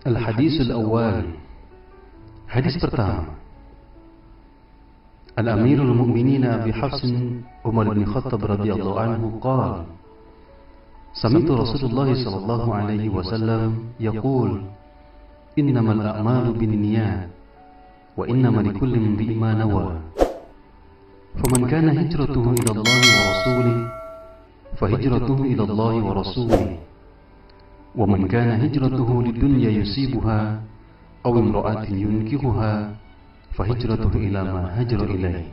Al-Hadisul Awal. Hadis pertama. Al-Amirul Mu'minin Abi Hafs Umar bin Khattab radhiyallahu anhu qala: Sami'tu Rasulullah sallallahu alaihi wasallam yaqul: Innamal a'malu binniyat wa innamal likulli imri'in ma nawa. Faman kana hijratuhu ila Allah wa rasulihi fa hijratuhu ila Allah wa rasulihi. ومن كان هجرته للدنيا يصيبها أو امرأة ينكحها فهجرته إلى ما هاجر إليه.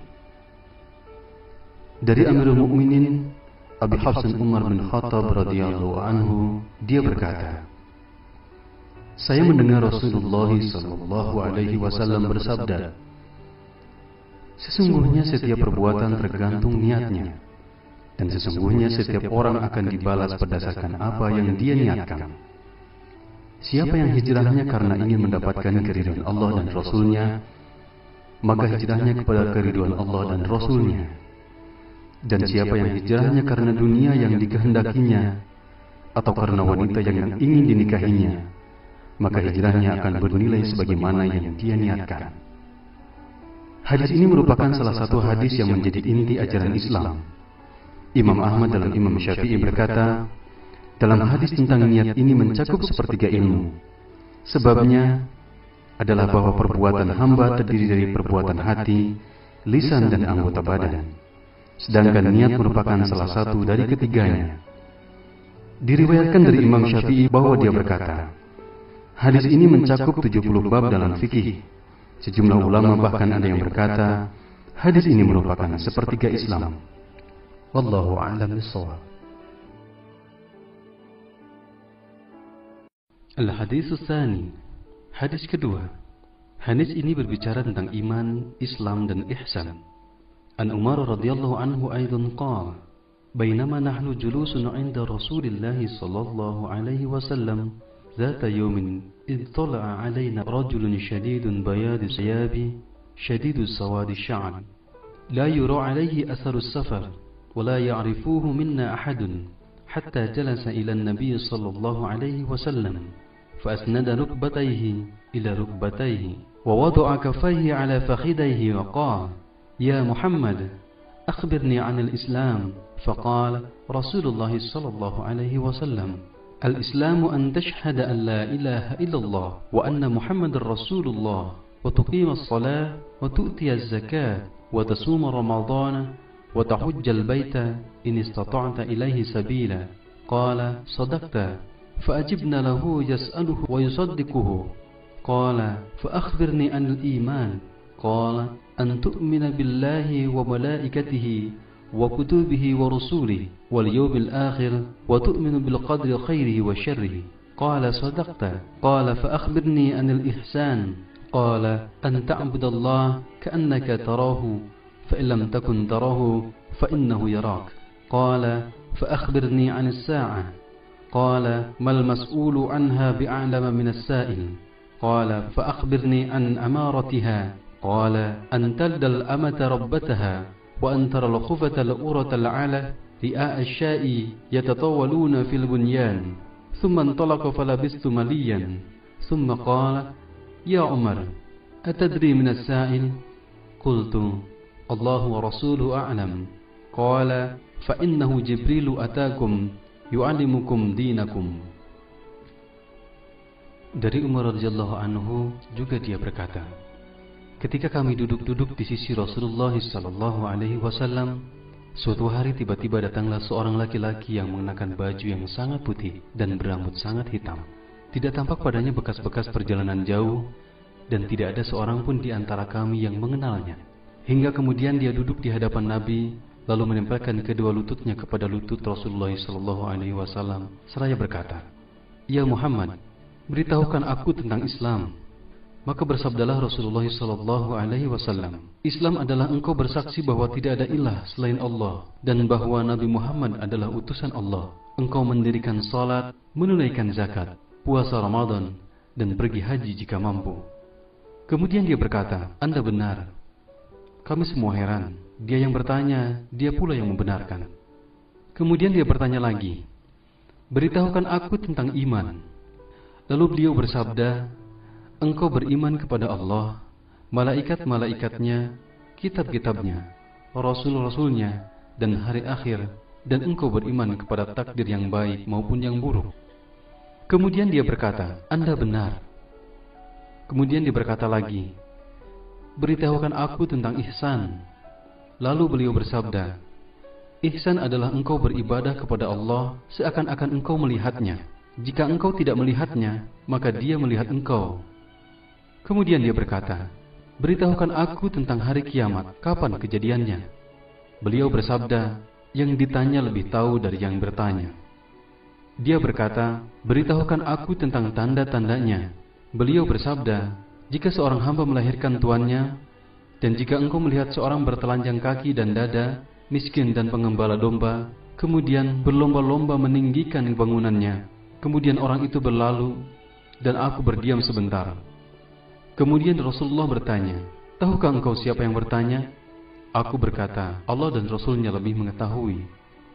Dari Amirul Mukminin Abi Hafs Umar bin Khattab radhiyallahu anhu, dia berkata, saya mendengar Rasulullah sallallahu alaihi wasallam bersabda, sesungguhnya setiap perbuatan tergantung niatnya, dan sesungguhnya setiap orang akan dibalas berdasarkan apa yang dia niatkan. Siapa yang hijrahnya karena ingin mendapatkan keridhaan Allah dan Rasul-Nya, maka hijrahnya kepada keridhaan Allah dan Rasul-Nya. Dan siapa yang hijrahnya karena dunia yang dikehendakinya, atau karena wanita yang ingin dinikahinya, maka hijrahnya akan bernilai sebagaimana yang dia niatkan. Hadis ini merupakan salah satu hadis yang menjadi inti ajaran Islam. Imam Ahmad dan Imam Syafi'i berkata, dalam hadis tentang niat ini mencakup sepertiga ilmu. Sebabnya adalah bahwa perbuatan hamba terdiri dari perbuatan hati, lisan dan anggota badan. Sedangkan niat merupakan salah satu dari ketiganya. Diriwayatkan dari Imam Syafi'i bahwa dia berkata, hadis ini mencakup 70 bab dalam fikih. Sejumlah ulama bahkan ada yang berkata, hadis ini merupakan sepertiga Islam. Wallahu a'lam bishawab. Al-Hadis Tsani. Hadis kedua. Hadis ini berbicara tentang iman, Islam dan ihsan. An Umar radhiyallahu anhu aidan qala: Bainama nahnu julusun 'inda Rasulillah sallallahu alaihi wasallam ذات يوم إذ طلع علينا رجل شديد بياض الثياب شديد سواد الشعر لا يرى عليه أثر السفر ولا يعرفوه منا أحد حتى جلس إلى النبي صلى الله عليه وسلم فأسند ركبتيه إلى ركبتيه ووضع كفيه على فخذيه وقال: يا محمد أخبرني عن الإسلام. فقال رسول الله صلى الله عليه وسلم: الإسلام أن تشهد أن لا إله إلا الله وأن محمد رسول الله وتقيم الصلاة وتؤتي الزكاة وتصوم رمضان وتحج البيت إن استطعت إليه سبيلا. قال: صدقت. فأجبنا له يسأله ويصدقه. قال: فأخبرني عن الإيمان. قال: أن تؤمن بالله وملائكته وكتبه ورسوله واليوم الآخر وتؤمن بالقدر خيره وشره. قال: صدقت. قال: فأخبرني عن الإحسان. قال: أن تعبد الله كأنك تراه فإن لم تكن تراه فإنه يراك. قال: فأخبرني عن الساعة. قال: ما المسؤول عنها بأعلم من السائل. قال: فأخبرني عن أمارتها. قال: أن تلد الأمة ربتها وأن ترى الخفة الأورة العالة رئاء الشاء يتطاولون في البنيان. ثم انطلق فلبثت مليا ثم قال: يا عمر أتدري من السائل؟ قلت: الله ورسوله أعلم. قال: فإنه جبريل أتاكم يعلمكم دينكم. Dari Umar radhiyallahu anhu juga dia berkata, ketika kami duduk-duduk di sisi Rasulullah sallallahu alaihi wasallam, suatu hari tiba-tiba datanglah seorang laki-laki yang mengenakan baju yang sangat putih dan berambut sangat hitam. Tidak tampak padanya bekas-bekas perjalanan jauh dan tidak ada seorang pun di antara kami yang mengenalnya. Hingga kemudian dia duduk di hadapan Nabi lalu menempelkan kedua lututnya kepada lutut Rasulullah sallallahu alaihi wasallam seraya berkata, "Ya Muhammad, beritahukan aku tentang Islam." Maka bersabdalah Rasulullah sallallahu alaihi wasallam, Islam adalah engkau bersaksi bahwa tidak ada ilah selain Allah dan bahwa Nabi Muhammad adalah utusan Allah. Engkau mendirikan salat, menunaikan zakat, puasa Ramadan dan pergi haji jika mampu. Kemudian dia berkata, Anda benar. Kami semua heran. Dia yang bertanya, dia pula yang membenarkan. Kemudian dia bertanya lagi, beritahukan aku tentang iman. Lalu beliau bersabda, engkau beriman kepada Allah, malaikat-malaikatnya, kitab-kitabnya, rasul-rasulnya, dan hari akhir, dan engkau beriman kepada takdir yang baik maupun yang buruk. Kemudian dia berkata, Anda benar. Kemudian dia berkata lagi, beritahukan aku tentang ihsan. Lalu beliau bersabda, ihsan adalah engkau beribadah kepada Allah seakan-akan engkau melihatnya. Jika engkau tidak melihatnya, maka dia melihat engkau. Kemudian dia berkata, beritahukan aku tentang hari kiamat, kapan kejadiannya? Beliau bersabda, yang ditanya lebih tahu dari yang bertanya. Dia berkata, beritahukan aku tentang tanda-tandanya. Beliau bersabda, jika seorang hamba melahirkan tuannya, dan jika engkau melihat seorang bertelanjang kaki dan dada, miskin dan pengembala domba, kemudian berlomba-lomba meninggikan bangunannya, kemudian orang itu berlalu, dan aku berdiam sebentar. Kemudian Rasulullah bertanya, tahukah engkau siapa yang bertanya? Aku berkata, Allah dan Rasulnya lebih mengetahui.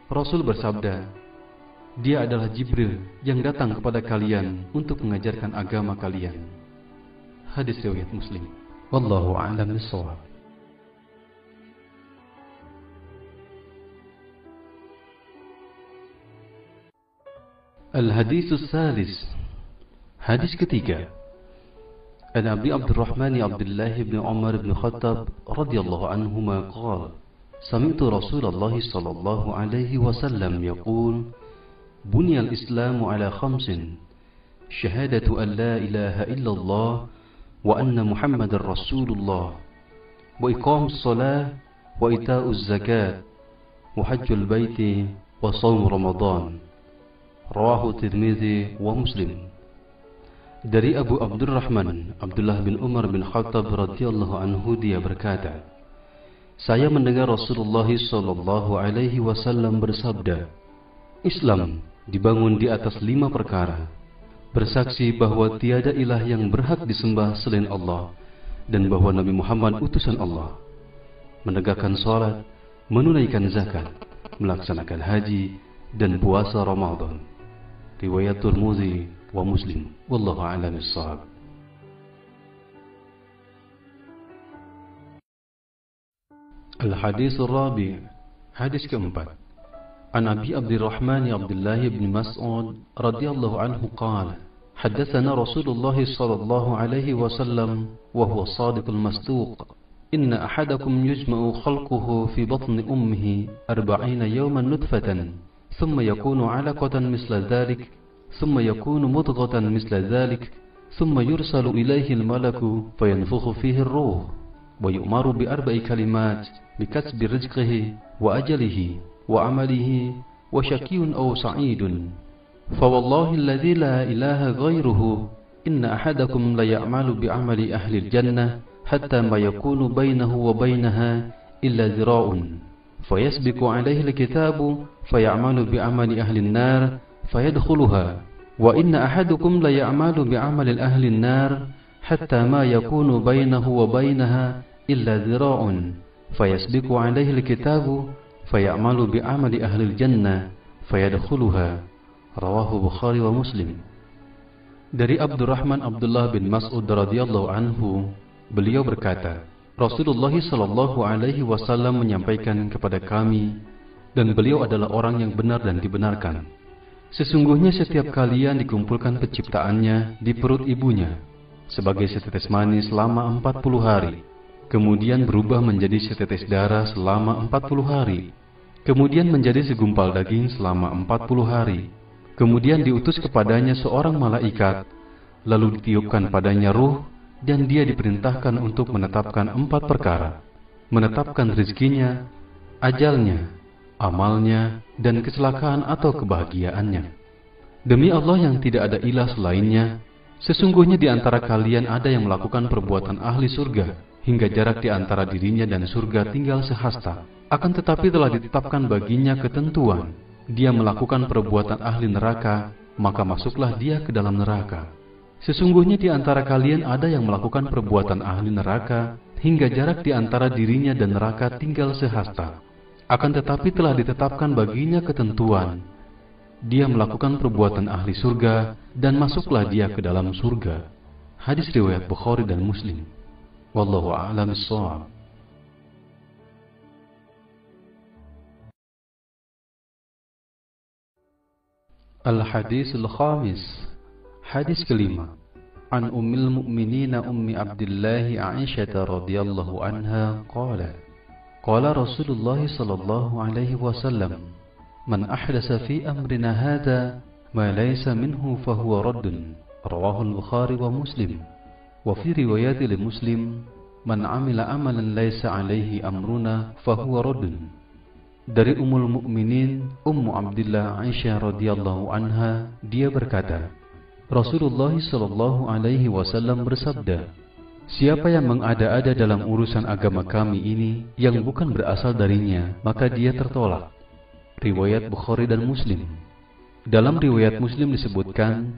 Rasul bersabda, dia adalah Jibril yang datang kepada kalian untuk mengajarkan agama kalian. Hadis riwayat Muslim. Wallahu a'lam bishawab. Al-Haditsus Salis. Hadis ketiga. An Abi Abdurrahman Abdullah bin Umar bin Khattab radhiyallahu anhuma qala, sami'tu Rasulullah sallallahu alaihi wasallam yaqul, buniyal Islamu ala khamsin, syahadatu an la ilaha illallah wa anna Muhammadar Rasulullah, wa iqamus shalah, wa ita'uz zakat, wa hajjul baiti, wa shaum Ramadan. Rawahu Tirmidzi wa Muslim. Dari Abu Abdurrahman Abdullah bin Umar bin Khattab radhiyallahu anhu, dia berkata, saya mendengar Rasulullah sallallahu alaihi wasallam bersabda, Islam dibangun di atas 5 perkara: bersaksi bahwa tiada ilah yang berhak disembah selain Allah, dan bahwa Nabi Muhammad utusan Allah, menegakkan salat, menunaikan zakat, melaksanakan haji, dan puasa Ramadan. Riwayat Tirmidzi wa Muslim. Wallahu a'lam bishawab. Al-Hadis Ar-Rabi'. Hadis keempat. An Abi Abdurrahman Abdullah bin Mas'ud radhiyallahu anhu qala, haddatsana Rasulullah sallallahu alaihi wasallam wa huwa as-sadiqul masduq, inna ahadakum yujma'u khalquhu fi batni ummihi 40 yawman nutfatan, thumma yakunu 'alaqatan misla dhalik, thumma yakunu mudghatan misla dhalik, thumma yursalu ilayhi al-malaku fayanfukhu fihi ar-ruh, wa yu'maru bi 4 kalimat bikasbi rizqihi wa ajalihi wa amalihi wa syaqiyyun aw sa'idun. Fa wallahi alladhi la ilaha ghairuhu, inna ahadakum la ya'malu bi 'amali ahli al-jannah hatta ma yakunu bainahu wa bainaha illa dhira'un, fayasbiqu 'alayhi al-kitabu fay'amalu bi 'amali ahli an-nar fayadkhuluha, wa inna ahadukum la ya'malu bi 'amali ahli an-nar hatta ma yakunu bainahu wa bainaha illa dhira'un, fayasbiqu 'alayhi al-kitabu fay'amalu bi 'amali ahli al-jannah fayadkhuluha. Rawahu Bukhari wa Muslim. Dari Abdurrahman Abdullah bin Mas'ud radhiyallahu anhu, beliau berkata, Rasulullah sallallahu alaihi wasallam menyampaikan kepada kami, dan beliau adalah orang yang benar dan dibenarkan, sesungguhnya setiap kalian dikumpulkan penciptaannya di perut ibunya sebagai setetes mani selama 40 hari, kemudian berubah menjadi setetes darah selama 40 hari, kemudian menjadi segumpal daging selama 40 hari, kemudian diutus kepadanya seorang malaikat, lalu ditiupkan padanya ruh, dan dia diperintahkan untuk menetapkan 4 perkara: menetapkan rizkinya, ajalnya, amalnya, dan kecelakaan atau kebahagiaannya. Demi Allah yang tidak ada ilah selainnya, sesungguhnya di antara kalian ada yang melakukan perbuatan ahli surga, hingga jarak di antara dirinya dan surga tinggal sehasta. Akan tetapi telah ditetapkan baginya ketentuan, dia melakukan perbuatan ahli neraka, maka masuklah dia ke dalam neraka. Sesungguhnya di antara kalian ada yang melakukan perbuatan ahli neraka, hingga jarak di antara dirinya dan neraka tinggal sehasta. Akan tetapi telah ditetapkan baginya ketentuan, dia melakukan perbuatan ahli surga dan masuklah dia ke dalam surga. Hadis riwayat Bukhari dan Muslim. Wallahu a'lam bishawab. Al-Hadisul Khamis. Hadis kelima. An Ummil Mu'minin Ummi Abdullah Aisyah radhiyallahu anha qala qala Rasulullah sallallahu alaihi wasallam man ahdasa fi amrina hadha ma laysa minhu fahuwa raddun. Rawahu al-Bukhari wa Muslim. Wa fi riwayat li Muslim man amila amalan laysa alaihi amruna fahuwa raddun. Dari Ummul Mukminin Ummu Abdillah Aisyah radhiyallahu anha, dia berkata, Rasulullah sallallahu alaihi wasallam bersabda, siapa yang mengada-ada dalam urusan agama kami ini yang bukan berasal darinya, maka dia tertolak. Riwayat Bukhari dan Muslim. Dalam riwayat Muslim disebutkan,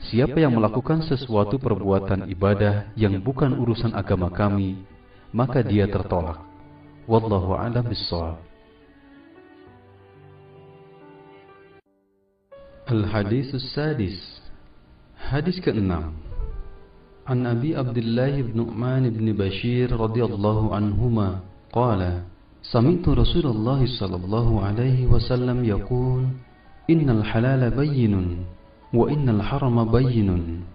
siapa yang melakukan sesuatu perbuatan ibadah yang bukan urusan agama kami, maka dia tertolak. Wallahu a'lam bishawab. Al-Hadisus Sadis. Hadis ke-6. An Abi Abdullah ibn Nu'man ibn Bashir radhiyallahu anhuma qala sami'tu Rasulullah sallallahu alaihi wasallam yaqul innal halala bayyinun wa innal harama bayyinun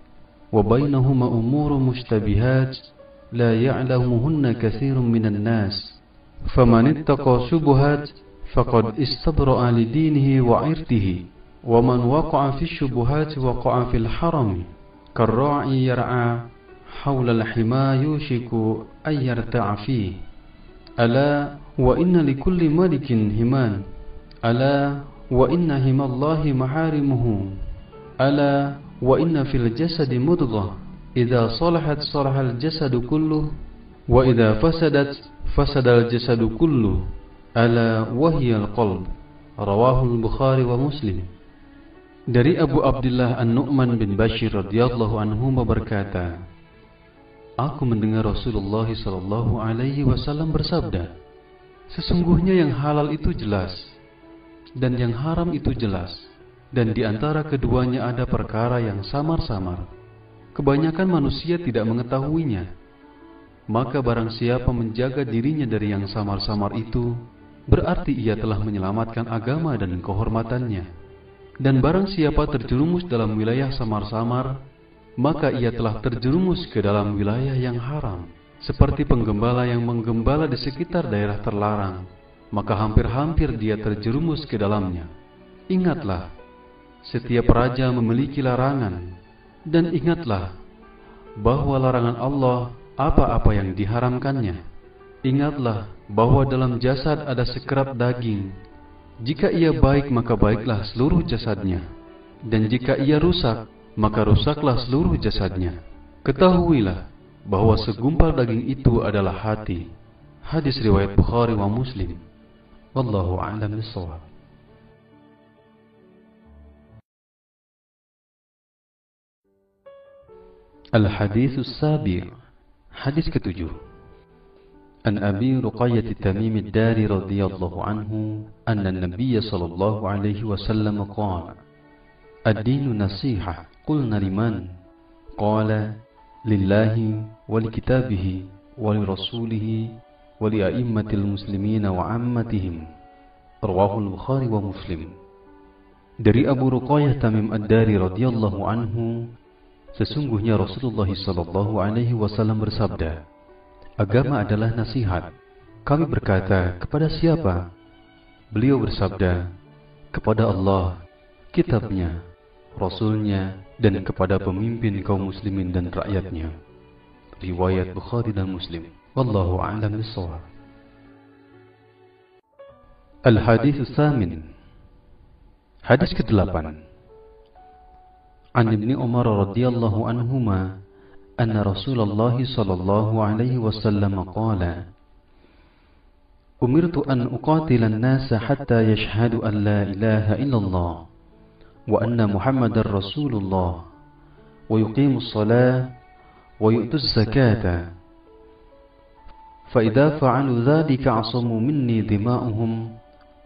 wa bainahuma umurun mushtabihat la ya'lamuhunna katsirun minan nas faman ittaqa syubuhat faqad istabra'a li dinihi wa 'irdihi ومن وقع في الشبهات وقع في الحرم كالراعي يرعى حول الحمى يوشك أن يرتع فيه ألا وإن لكل ملك همان ألا وإن هم الله محارمه ألا وإن في الجسد مضغة إذا صلحت صلح الجسد كله وإذا فسدت فسد الجسد كله ألا وهي القلب. رواه البخاري ومسلم. Dari Abu Abdullah An-Nu'man bin Bashir radhiyallahu anhu berkata, aku mendengar Rasulullah sallallahu alaihi wasallam bersabda, sesungguhnya yang halal itu jelas dan yang haram itu jelas, dan di antara keduanya ada perkara yang samar-samar. Kebanyakan manusia tidak mengetahuinya. Maka barang siapa menjaga dirinya dari yang samar-samar itu, berarti ia telah menyelamatkan agama dan kehormatannya. Dan barang siapa terjerumus dalam wilayah samar-samar, maka ia telah terjerumus ke dalam wilayah yang haram. Seperti penggembala yang menggembala di sekitar daerah terlarang, maka hampir-hampir dia terjerumus ke dalamnya. Ingatlah, setiap raja memiliki larangan, dan ingatlah bahwa larangan Allah apa-apa yang diharamkannya. Ingatlah bahwa dalam jasad ada sekerap daging. Jika ia baik, maka baiklah seluruh jasadnya, dan jika ia rusak, maka rusaklah seluruh jasadnya. Ketahuilah bahwa segumpal daging itu adalah hati. Hadis riwayat Bukhari wa Muslim. Wallahu a'lam bishawab. Al-Haditsus Sabi'. Hadis ke-7. An Abi Ruqayyah Tamim ad-Dari radhiyallahu anhu anna an-nabiy sallallahu alaihi wasallam qala ad-dinu nasihah. Qulna liman? Qala lillahi wa li kitabihi wa li rasulihi wa li a'immatil muslimin wa 'ammatihim. Rawahu al-Bukhari wa Muslim. Dari Abu Ruqayyah Tamim ad-Dari radhiyallahu anhu, sesungguhnya Rasulullah sallallahu alaihi wasallam bersabda, agama adalah nasihat. Kami berkata, kepada siapa? Beliau bersabda, kepada Allah, kitabnya, Rasulnya, dan kepada pemimpin kaum muslimin dan rakyatnya. Riwayat Bukhari dan Muslim. Wallahu a'lam bishawab. Al-Haditsus Tsamin. Hadis ke-8. An Ibni Umar radhiyallahu anhuma anna Rasulullah sallallahu alaihi wasallam qala umirtu an uqatila an-nasa hatta yashhadu an la ilaha illallah wa anna Muhammadar Rasulullah wa yuqimus salah wa yu'tuz zakata fa idza fa'alu dhalika 'asamu minni dima'uhum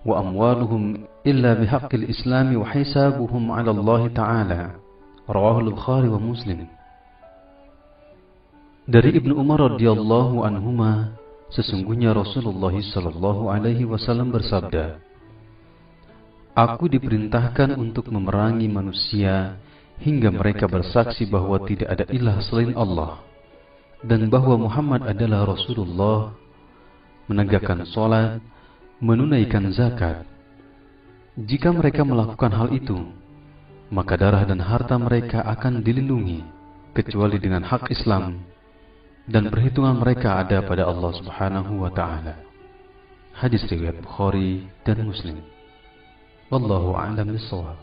وأموالهم إلا بحق الإسلام وحسابهم على الله تعالى. رواه البخاري ومسلم. Dari Ibnu Umar radhiyallahu anhuma, sesungguhnya Rasulullah sallallahu alaihi wasallam bersabda, "Aku diperintahkan untuk memerangi manusia hingga mereka bersaksi bahwa tidak ada ilah selain Allah dan bahwa Muhammad adalah Rasulullah, menegakkan salat, menunaikan zakat. Jika mereka melakukan hal itu, maka darah dan harta mereka akan dilindungi kecuali dengan hak Islam, dan perhitungan mereka ada pada Allah Subhanahu wa taala." Hadis riwayat Bukhari dan Muslim. Wallahu a'lam bishawab.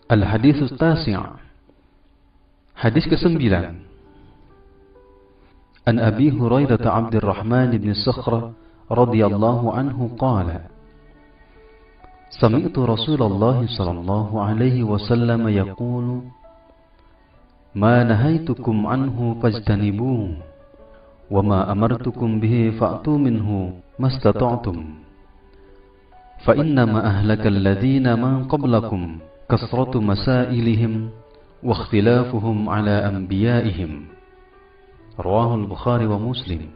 Al-Hadits Tasi'. Hadis ke-9. An Abi Hurairah Abdurrahman bin Sakhr radhiyallahu anhu qala, Sami'tu Rasulullah sallallahu alaihi wasallam yaqulu, Ma nahaitukum anhu fajtanibuhu, wa ma amartukum bihi fa'tu minhu mastata'tum. Fa innama ahlakal ladzina man qablakum kasratu masailihim wa ikhtilafuhum ala anbiya'ihim. Rawahul Bukhari wa Muslim.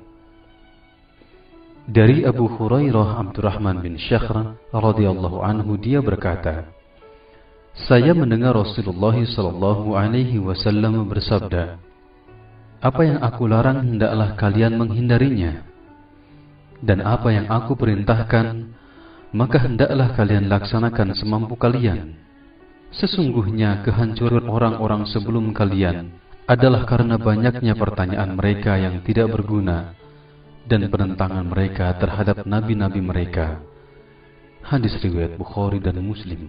Dari Abu Hurairah Abdurrahman bin Sakhr radhiyallahu anhu, dia berkata, saya mendengar Rasulullah sallallahu alaihi wasallam bersabda, apa yang aku larang hendaklah kalian menghindarinya, dan apa yang aku perintahkan maka hendaklah kalian laksanakan semampu kalian. Sesungguhnya kehancuran orang-orang sebelum kalian adalah karena banyaknya pertanyaan mereka yang tidak berguna dan penentangan mereka terhadap nabi-nabi mereka. Hadis riwayat Bukhari dan Muslim.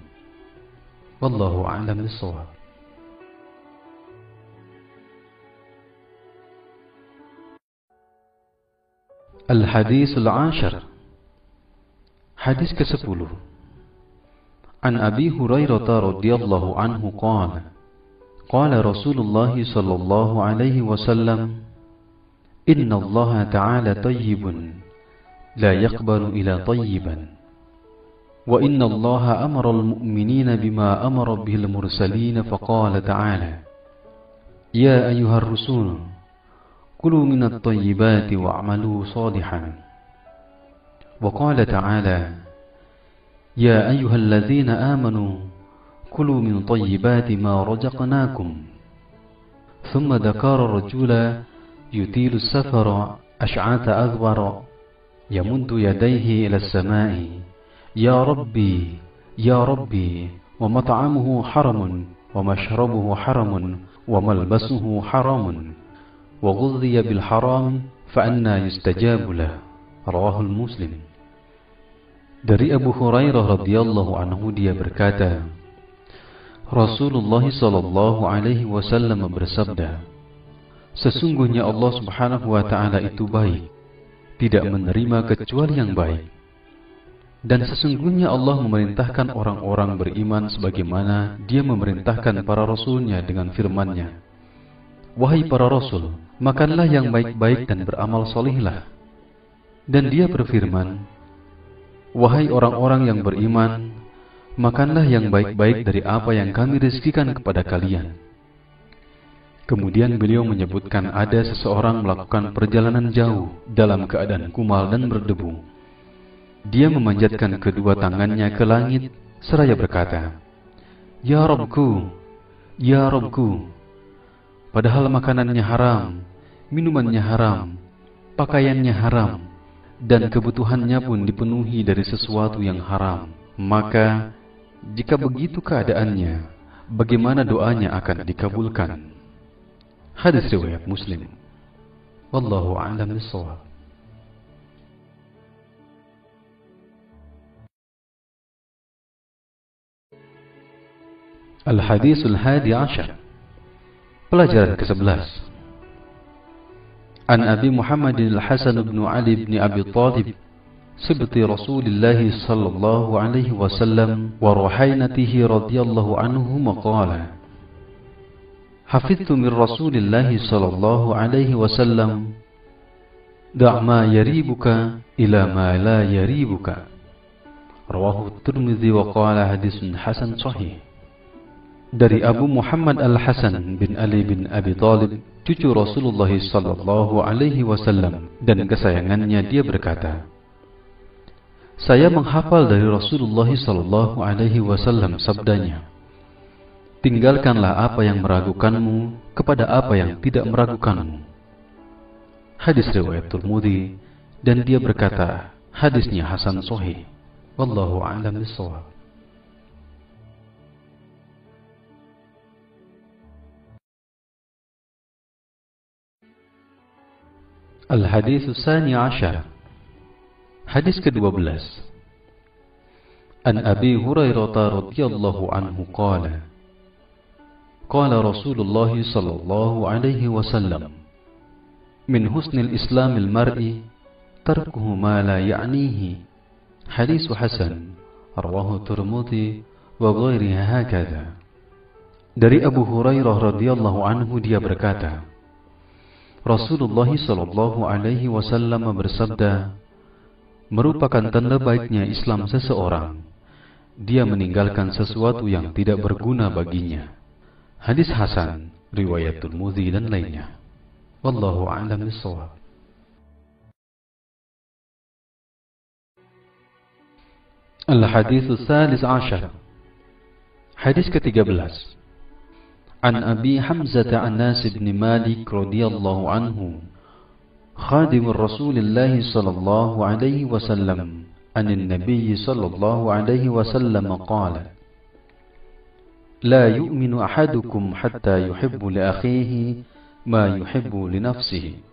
Wallahu a'lam bishawab. Al-Hadits Al-Ashar. Hadis ke-10. An Abi Hurairah radhiyallahu anhu qala, qala Rasulullah sallallahu alaihi wasallam, Inna Allah Ta'ala tayyibun, la yaqbalu ila tayyiban. Wa inna Allah amara al-mu'minina bima amara bihil mursalin, faqala ta'ala, Ya ayyuhar rusul, kulu minat tayyibati wa'amalu salihan. Wa qala ta'ala, Ya ayyuhal ladzina amanu, kulu min tayyibati ma rajaqnakum. Thumma dhakara rajula يطيل السفر أشعث أغبر يمد يديه إلى السماء يا ربي يا ربي ومطعمه حرم ومشربه حرم وملبسه حرام وغذي بالحرام فأنى يستجاب له. رواه المسلم. Dari Abu Hurairah radhiyallahu anhu, dia berkata, Rasulullah sallallahu alaihi wasallam bersabda, sesungguhnya Allah Subhanahu wa ta'ala itu baik, tidak menerima kecuali yang baik. Dan sesungguhnya Allah memerintahkan orang-orang beriman sebagaimana Dia memerintahkan para rasulnya dengan firman-Nya, Wahai para rasul, makanlah yang baik-baik dan beramal salihlah. Dan Dia berfirman, Wahai orang-orang yang beriman, makanlah yang baik-baik dari apa yang kami rezekikan kepada kalian. Kemudian beliau menyebutkan ada seseorang melakukan perjalanan jauh dalam keadaan kumal dan berdebu. Dia memanjatkan kedua tangannya ke langit seraya berkata, Ya Rabbku, Ya Rabbku. Padahal makanannya haram, minumannya haram, pakaiannya haram, dan kebutuhannya pun dipenuhi dari sesuatu yang haram. Maka, jika begitu keadaannya, bagaimana doanya akan dikabulkan? Hadis riwayat Muslim. Wallahu a'lam bishawab. Al-Haditsul Hadi Ashar. Pelajaran ke-11. An Abi Muhammad Al-Hasan bin Ali bin Abi Talib, sibti Rasulullah sallallahu alaihi wasallam wa ruhainatihi radhiyallahu anhu, qala, hafidtu min Rasulillah sallallahu alaihi wasallam, da' ma yaribuka ila ma la yaribuka. Rawahu Tirmidzi wa qala hadisun hasan sahih. Dari Abu Muhammad Al-Hasan bin Ali bin Abi Thalib, cucu Rasulullah sallallahu alaihi wasallam dan kesayangannya, dia berkata, saya menghafal dari Rasulullah sallallahu alaihi wasallam sabdanya, tinggalkanlah apa yang meragukanmu kepada apa yang tidak meragukanmu. Hadis riwayat Tirmidzi, dan dia berkata hadisnya hasan sahih. Wallahu a'lam bishawab. Al-Hadits Tsani Ashar. Hadis ke-12. An Abi Hurairah radhiyallahu anhu qala, qala Rasulullah sallallahu alaihi wasallam, min husnil islamil mar'i tarkuhu ma la ya'nihi. Hadis hasan. Rawahu Tirmidzi wa ghairihi hakadha. Dari Abu Hurairah radhiyallahu anhu, dia berkata, Rasulullah sallallahu alaihi wasallam bersabda, merupakan tanda baiknya Islam seseorang, dia meninggalkan sesuatu yang tidak berguna baginya. Hadis hasan, riwayat Tirmidzi dan lainnya. Wallahu a'lam bishawab. Al-Hadits Tsalits Ashar. Hadis ke-13. An Abi Hamzah Anas bin Malik radhiyallahu anhu, khadim Rasulullah sallallahu alaihi wasallam, an an-nabiy sallallahu alaihi wasallam qala, la yu'minu ahadukum hatta yuhibbu li akhihi ma yuhibbu li nafsihi.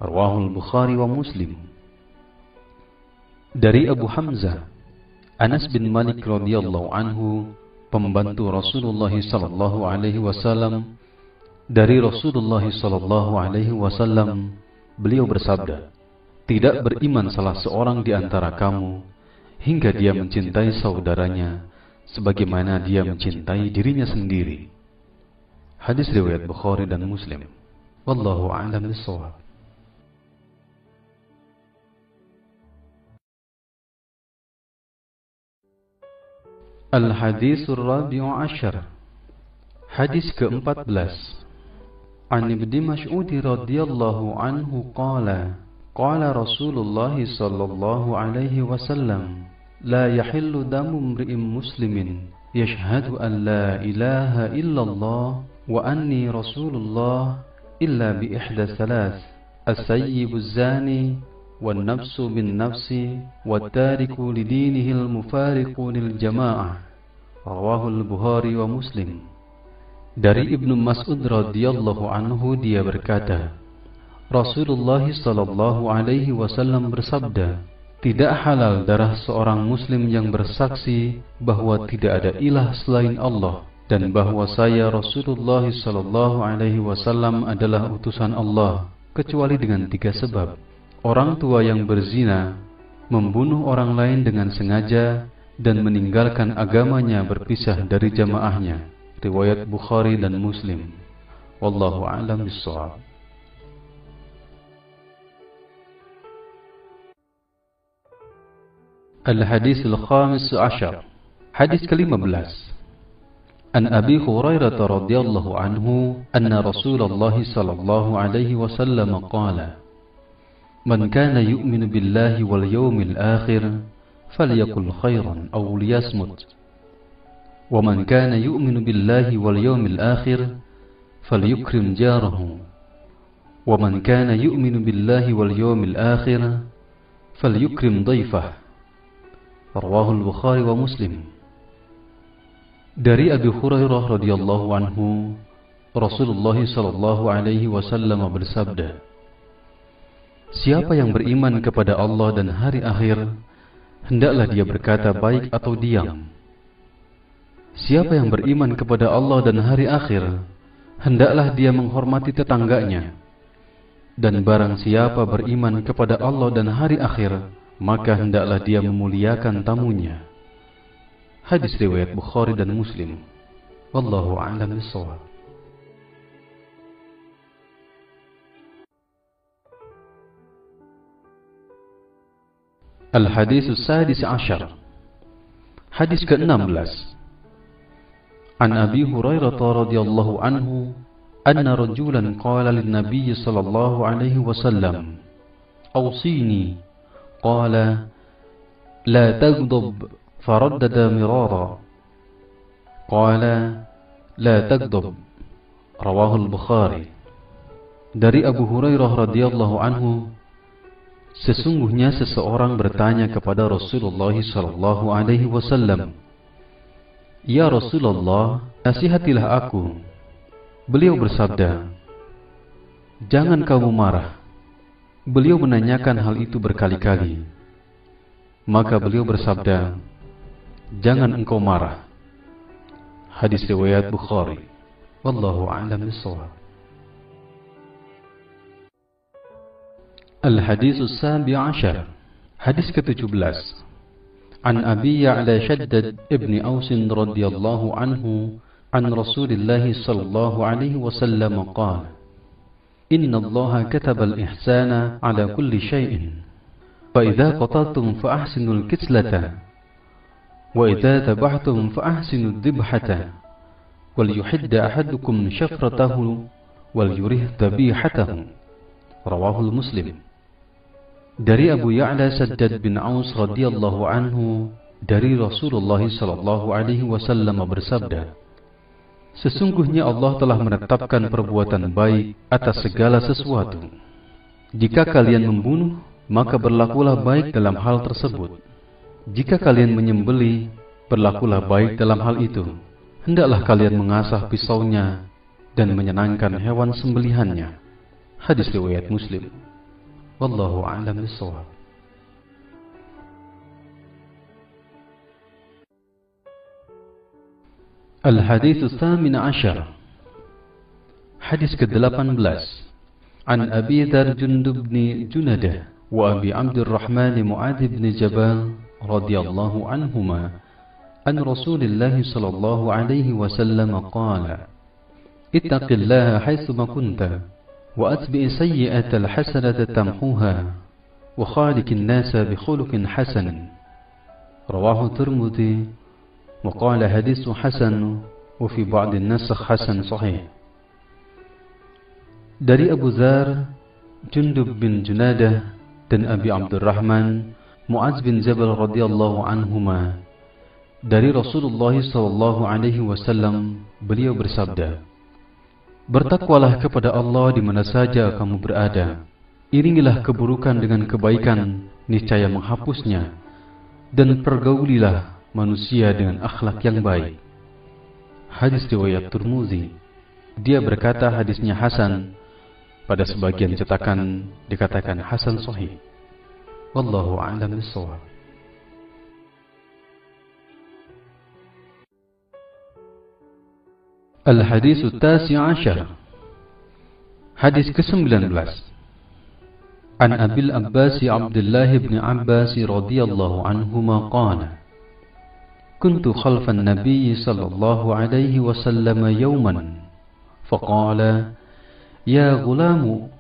Rawahu al-Bukhari wa Muslim. Dari Abu Hamzah Anas bin Malik radhiyallahu anhu, pembantu Rasulullah sallallahu alaihi wasallam, dari Rasulullah sallallahu alaihi wasallam, beliau bersabda, tidak beriman salah seorang di antara kamu hingga dia mencintai saudaranya sebagaimana dia mencintai dirinya sendiri. Hadis riwayat Bukhari dan Muslim. Wallahu a'lam bishawab. Al-Hadits Rabi'u Ashar. Hadis ke-14. An Ibnu Mas'ud radhiyallahu anhu qala, qala Rasulullah sallallahu alaihi wasallam, la yahillu damu imri'in muslimin yashhadu an la ilaha illallah wa anni rasulullah illa bi ihda thalath, as-sayyibu az-zani والنفس بالنفس والتارك لدينه المفارق للجماعة. رواه البخاري ومسلم. Dari Ibnu Mas'ud radhiyallahu anhu, dia berkata, Rasulullah sallallahu alaihi wasallam bersabda, tidak halal darah seorang muslim yang bersaksi bahwa tidak ada ilah selain Allah dan bahwa saya Rasulullah sallallahu alaihi wasallam adalah utusan Allah, kecuali dengan 3 sebab. Orang tua yang berzina, membunuh orang lain dengan sengaja, dan meninggalkan agamanya berpisah dari jamaahnya. Riwayat Bukhari dan Muslim. Wallahu a'lam bishawab. Al-Hadits Al-Khamis Ashar. Hadis ke-15. An Abi Hurairah radhiyallahu anhu, anna Rasulullah sallallahu alaihi wasallam qala, man kana yu'minu billahi wal yawmil akhir falyaqul khairan aw liyasmut, wa man kana yu'minu billahi wal yawmil akhir falyukrim jarahu, wa man kana yu'minu billahi wal yawmil akhir falyukrim dhayfah. Rawahu al-Bukhari wa Muslim. Dari Abi Hurairah radhiyallahu anhu, Rasulullah sallallahu alaihi wasallam bersabda, siapa yang beriman kepada Allah dan hari akhir, hendaklah dia berkata baik atau diam. Siapa yang beriman kepada Allah dan hari akhir, hendaklah dia menghormati tetangganya. Dan barang siapa beriman kepada Allah dan hari akhir, maka hendaklah dia memuliakan tamunya. Hadis riwayat Bukhari dan Muslim. Wallahu a'lam bishawab. Al-Hadis As-Sadis Ashar. Hadis ke-16. An Abi Hurairah radhiyallahu anhu anna rajulan qala lin-nabiy sallallahu alaihi wasallam, "Awsini." Qala, "La taghdab." Faraddada mirara. Qala, "La taghdab." Rawahul Bukhari. Dari Abu Hurairah radhiyallahu anhu, sesungguhnya seseorang bertanya kepada Rasulullah sallallahu alaihi wasallam, "Ya Rasulullah, nasihatilah aku." Beliau bersabda, "Jangan kamu marah." Beliau menanyakan hal itu berkali-kali. Maka beliau bersabda, "Jangan engkau marah." Hadis riwayat Bukhari. Wallahu a'lam bishawab. Al-Hadis As-Sabi Ashar. Hadis ke-17. An Abi Ya'la Shaddad ibn Aus radhiyallahu anhu an Rasulillah sallallahu alaihi wasallam qala, "Inna Allah kataba al-ihsana ala kulli shay'in. Fa idza qataltum fa ahsinul kislata, wa idza dhabhtum fa ahsinud dhibhata, wal yuhidda ahadukum shafratahu wal yurih dhabihatahu." Rawahul Muslim. Dari Abu Ya'la Shaddad bin Aus radhiyallahu anhu dari Rasulullah sallallahu alaihi wasallam bersabda, "Sesungguhnya Allah telah menetapkan perbuatan baik atas segala sesuatu. Jika kalian membunuh, maka berlakulah baik dalam hal tersebut. Jika kalian menyembelih, berlakulah baik dalam hal itu. Hendaklah kalian mengasah pisaunya dan menyenangkan hewan sembelihannya." Hadis riwayat Muslim. Wallahu a'lam bishawab. Al-Hadis Ats-Tsamin Ashar. Hadis ke-18. An Abi Dzar Jundub bin Junadah wa Abi Abdurrahman Mu'adz bin Jabal radhiyallahu anhuma an Rasulillah sallallahu alaihi wasallam qala, "Ittaqillaha haitsu ma kunta وأتبع سيئة الحسنة تمحوها وخالق الناس بخلق حسن." رواه الترمذي وقال حديث حسن وفي بعض النسخ حسن صحيح. Dari Abu Dzar, Jundub bin Junadah dan Abi Abdurrahman Mu'adz bin Jabal radhiyallahu anhuma, dari Rasulullah sallallahu alaihi wasallam, beliau bersabda, "Bertakwalah kepada Allah di mana saja kamu berada. Iringilah keburukan dengan kebaikan, niscaya menghapusnya. Dan pergaulilah manusia dengan akhlak yang baik." Hadis riwayat Tirmidzi. Dia berkata hadisnya hasan. Pada sebagian cetakan dikatakan hasan sahih. Wallahu a'lam bishawab. Al-Hadis Ats-Tasi' Ashar. Hadis ke-19. An Abil Abbas Abdullah bin Abbas radhiyallahu anhuma qala, "Kuntu khalfan Nabiy sallallahu alaihi wasallam yawman, faqala, 'Ya ghulamu,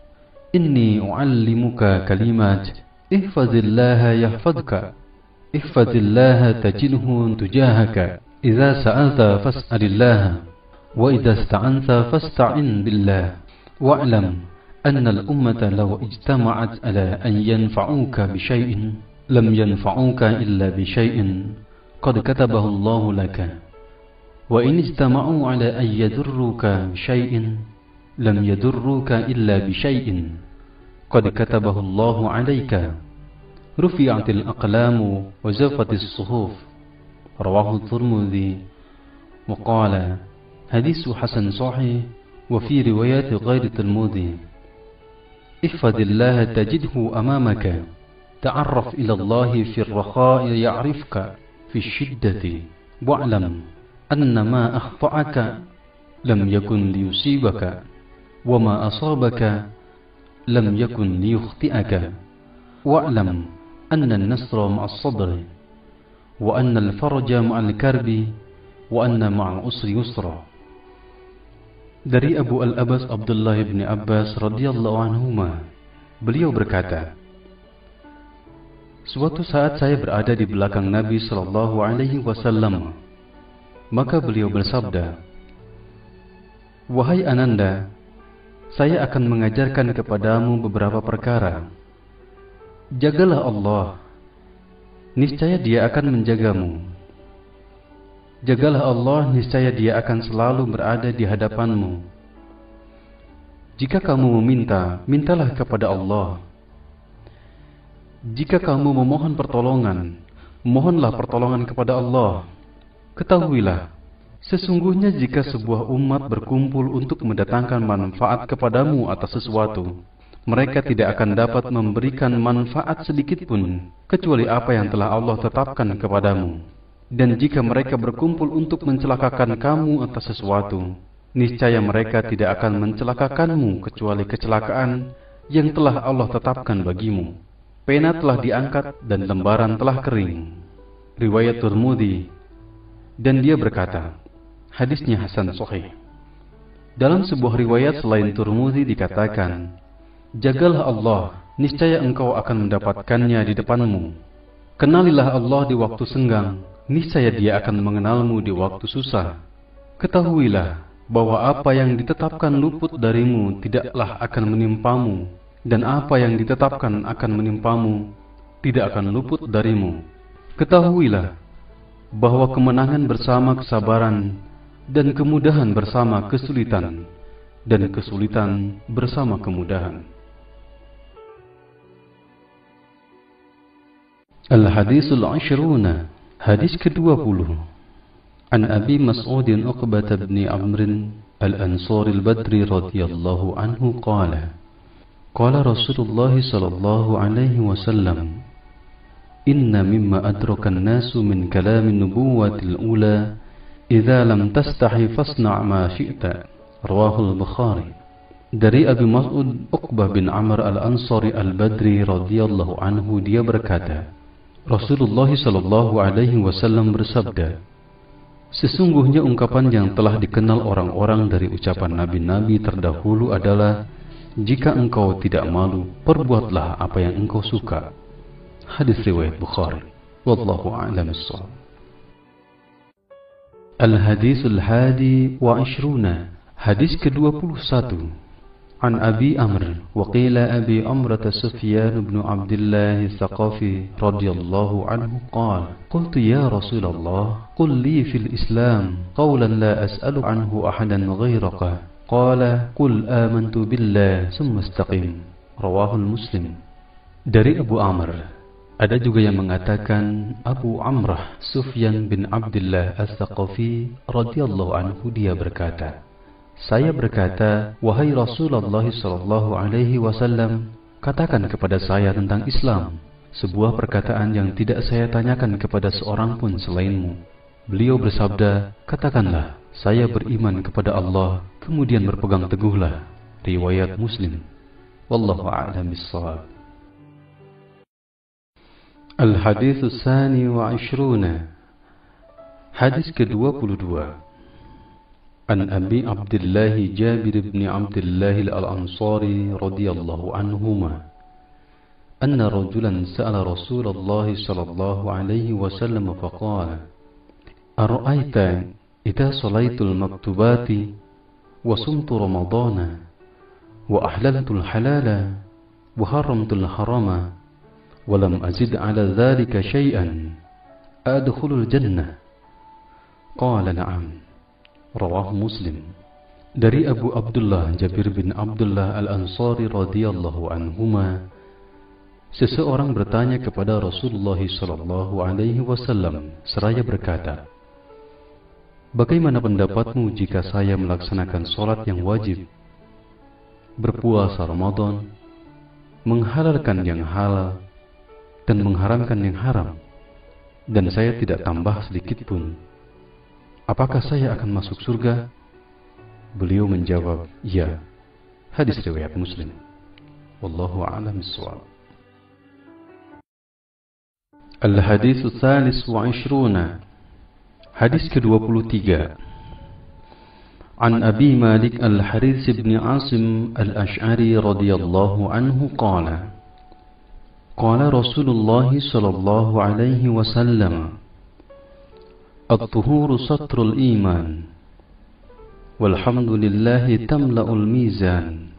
inni u'allimuka kalimat, ihfazillaha yahfazka, ihfazillaha tajidhu tujahaka, idza sa'alta fas'alillaha, وإذا استعنت فاستعن بالله واعلم أن الأمة لو اجتمعت على أن ينفعوك بشيء لم ينفعوك إلا بشيء قد كتبه الله لك وإن اجتمعوا على أن يضروك بشيء لم يضروك إلا بشيء قد كتبه الله عليك رفعت الأقلام وجفت الصحف." رواه الترمذي وقال حديث حسن صحيح. وفي روايات غير الترمذي، "احفظ الله تجده أمامك، تعرف إلى الله في الرخاء يعرفك في الشدة، واعلم أن ما أخطأك لم يكن ليصيبك وما أصابك لم يكن ليخطئك، واعلم أن النصر مع الصبر وأن الفرج مع الكرب وأن مع العسر يسرا." Dari Abu Al-Abbas Abdullah bin Abbas radhiyallahu anhuma, beliau berkata, Suatu saat saya berada di belakang Nabi Shallallahu Alaihi Wasallam. Maka beliau bersabda, "Wahai Ananda, saya akan mengajarkan kepadamu beberapa perkara. Jagalah Allah, niscaya Dia akan menjagamu. Jagalah Allah, niscaya Dia akan selalu berada di hadapanmu. Jika kamu meminta, mintalah kepada Allah. Jika kamu memohon pertolongan, mohonlah pertolongan kepada Allah. Ketahuilah, sesungguhnya jika sebuah umat berkumpul untuk mendatangkan manfaat kepadamu atas sesuatu, mereka tidak akan dapat memberikan manfaat sedikit pun, kecuali apa yang telah Allah tetapkan kepadamu. Dan jika mereka berkumpul untuk mencelakakan kamu atas sesuatu, niscaya mereka tidak akan mencelakakanmu kecuali kecelakaan yang telah Allah tetapkan bagimu. Pena telah diangkat dan lembaran telah kering." Riwayat Tirmidzi. Dan dia berkata, hadisnya hasan sahih. Dalam sebuah riwayat selain Tirmidzi dikatakan, "Jagalah Allah, niscaya engkau akan mendapatkannya di depanmu. Kenalilah Allah di waktu senggang, niscaya Dia akan mengenalmu di waktu susah. Ketahuilah bahwa apa yang ditetapkan luput darimu tidaklah akan menimpamu, dan apa yang ditetapkan akan menimpamu tidak akan luput darimu. Ketahuilah bahwa kemenangan bersama kesabaran, dan kemudahan bersama kesulitan, dan kesulitan bersama kemudahan." Al-Hadisul Ashruna, hadis ke-20. An Abi Mas'udin Uqbah bin Amr al-Ansari al-Badri radhiyallahu anhu qala, qala Rasulullah sallallahu alaihi wasallam, "Inna mimma adraka an-nasu min kalam an-nubuwwati al-ula, idza lam tastahi fasna' ma syi'ta." Rawahu al-Bukhari. Dari Abi Mas'ud Uqbah bin Amr al-Ansari al-Badri radhiyallahu anhu, dia berkata, Rasulullah sallallahu alaihi wasallam bersabda, "Sesungguhnya ungkapan yang telah dikenal orang-orang dari ucapan nabi-nabi terdahulu adalah, jika engkau tidak malu, perbuatlah apa yang engkau suka." Hadis riwayat Bukhari. Wallahu a'lam bissawab. Al-Hadisul Hadi wa Ishruna, hadis ke-21. An Abi Amr wa qila Abi Amrata Sufyan bin Abdullah Tsaqafi radhiyallahu anhu qala, qultu ya Rasulullah, qul li fil Islam qawlan la as'alu anhu ahadan ghayraka. Qala qul amantu billah summa istaqim. Rawahul Muslim. Dari Abu Amr, ada juga yang mengatakan Abu Amrah Sufyan bin Abdullah As-Tsaqafi radhiyallahu anhu, dia berkata, saya berkata, wahai Rasulullah sallallahu alaihi wasallam, katakan kepada saya tentang Islam, sebuah perkataan yang tidak saya tanyakan kepada seorang pun selainmu. Beliau bersabda, katakanlah, saya beriman kepada Allah, kemudian berpegang teguhlah. Riwayat Muslim. Wallahu a'lam bissawab. Al-Hadits Tsani wa Ishruna, hadis ke-22. An Abi Abdullah Jabir bin Abdullah al-Ansari radhiyallahu anhuma, anna rajulan sa'ala Rasulullah sallallahu alaihi wasallam faqala, ara'aita idza salaitul maktubati wa sumtu ramadana wa ahlaltul halala wa haramtul harama wa lam azid ala dhalika shay'an adkhulul jannah? Qala na'am. Rawahu Muslim. Dari Abu Abdullah Jabir bin Abdullah al-Ansari radhiyallahu anhuma, seseorang bertanya kepada Rasulullah sallallahu alaihi wasallam seraya berkata, bagaimana pendapatmu jika saya melaksanakan sholat yang wajib, berpuasa Ramadan, menghalalkan yang halal dan mengharamkan yang haram, dan saya tidak tambah sedikit pun, apakah saya akan masuk surga? Beliau menjawab, ya. Hadis riwayat Muslim. Wallahu a'lam bissawab. Al-Hadits Tsalis wa Ishruna, hadis ke-23. An Abi Malik Al-Harits bin Asim Al-Ash'ari radhiyallahu anhu qala, Qala Rasulullah sallallahu alaihi wasallam, At-tuhuru satrul iman, walhamdulillahi tamla'ul mizan,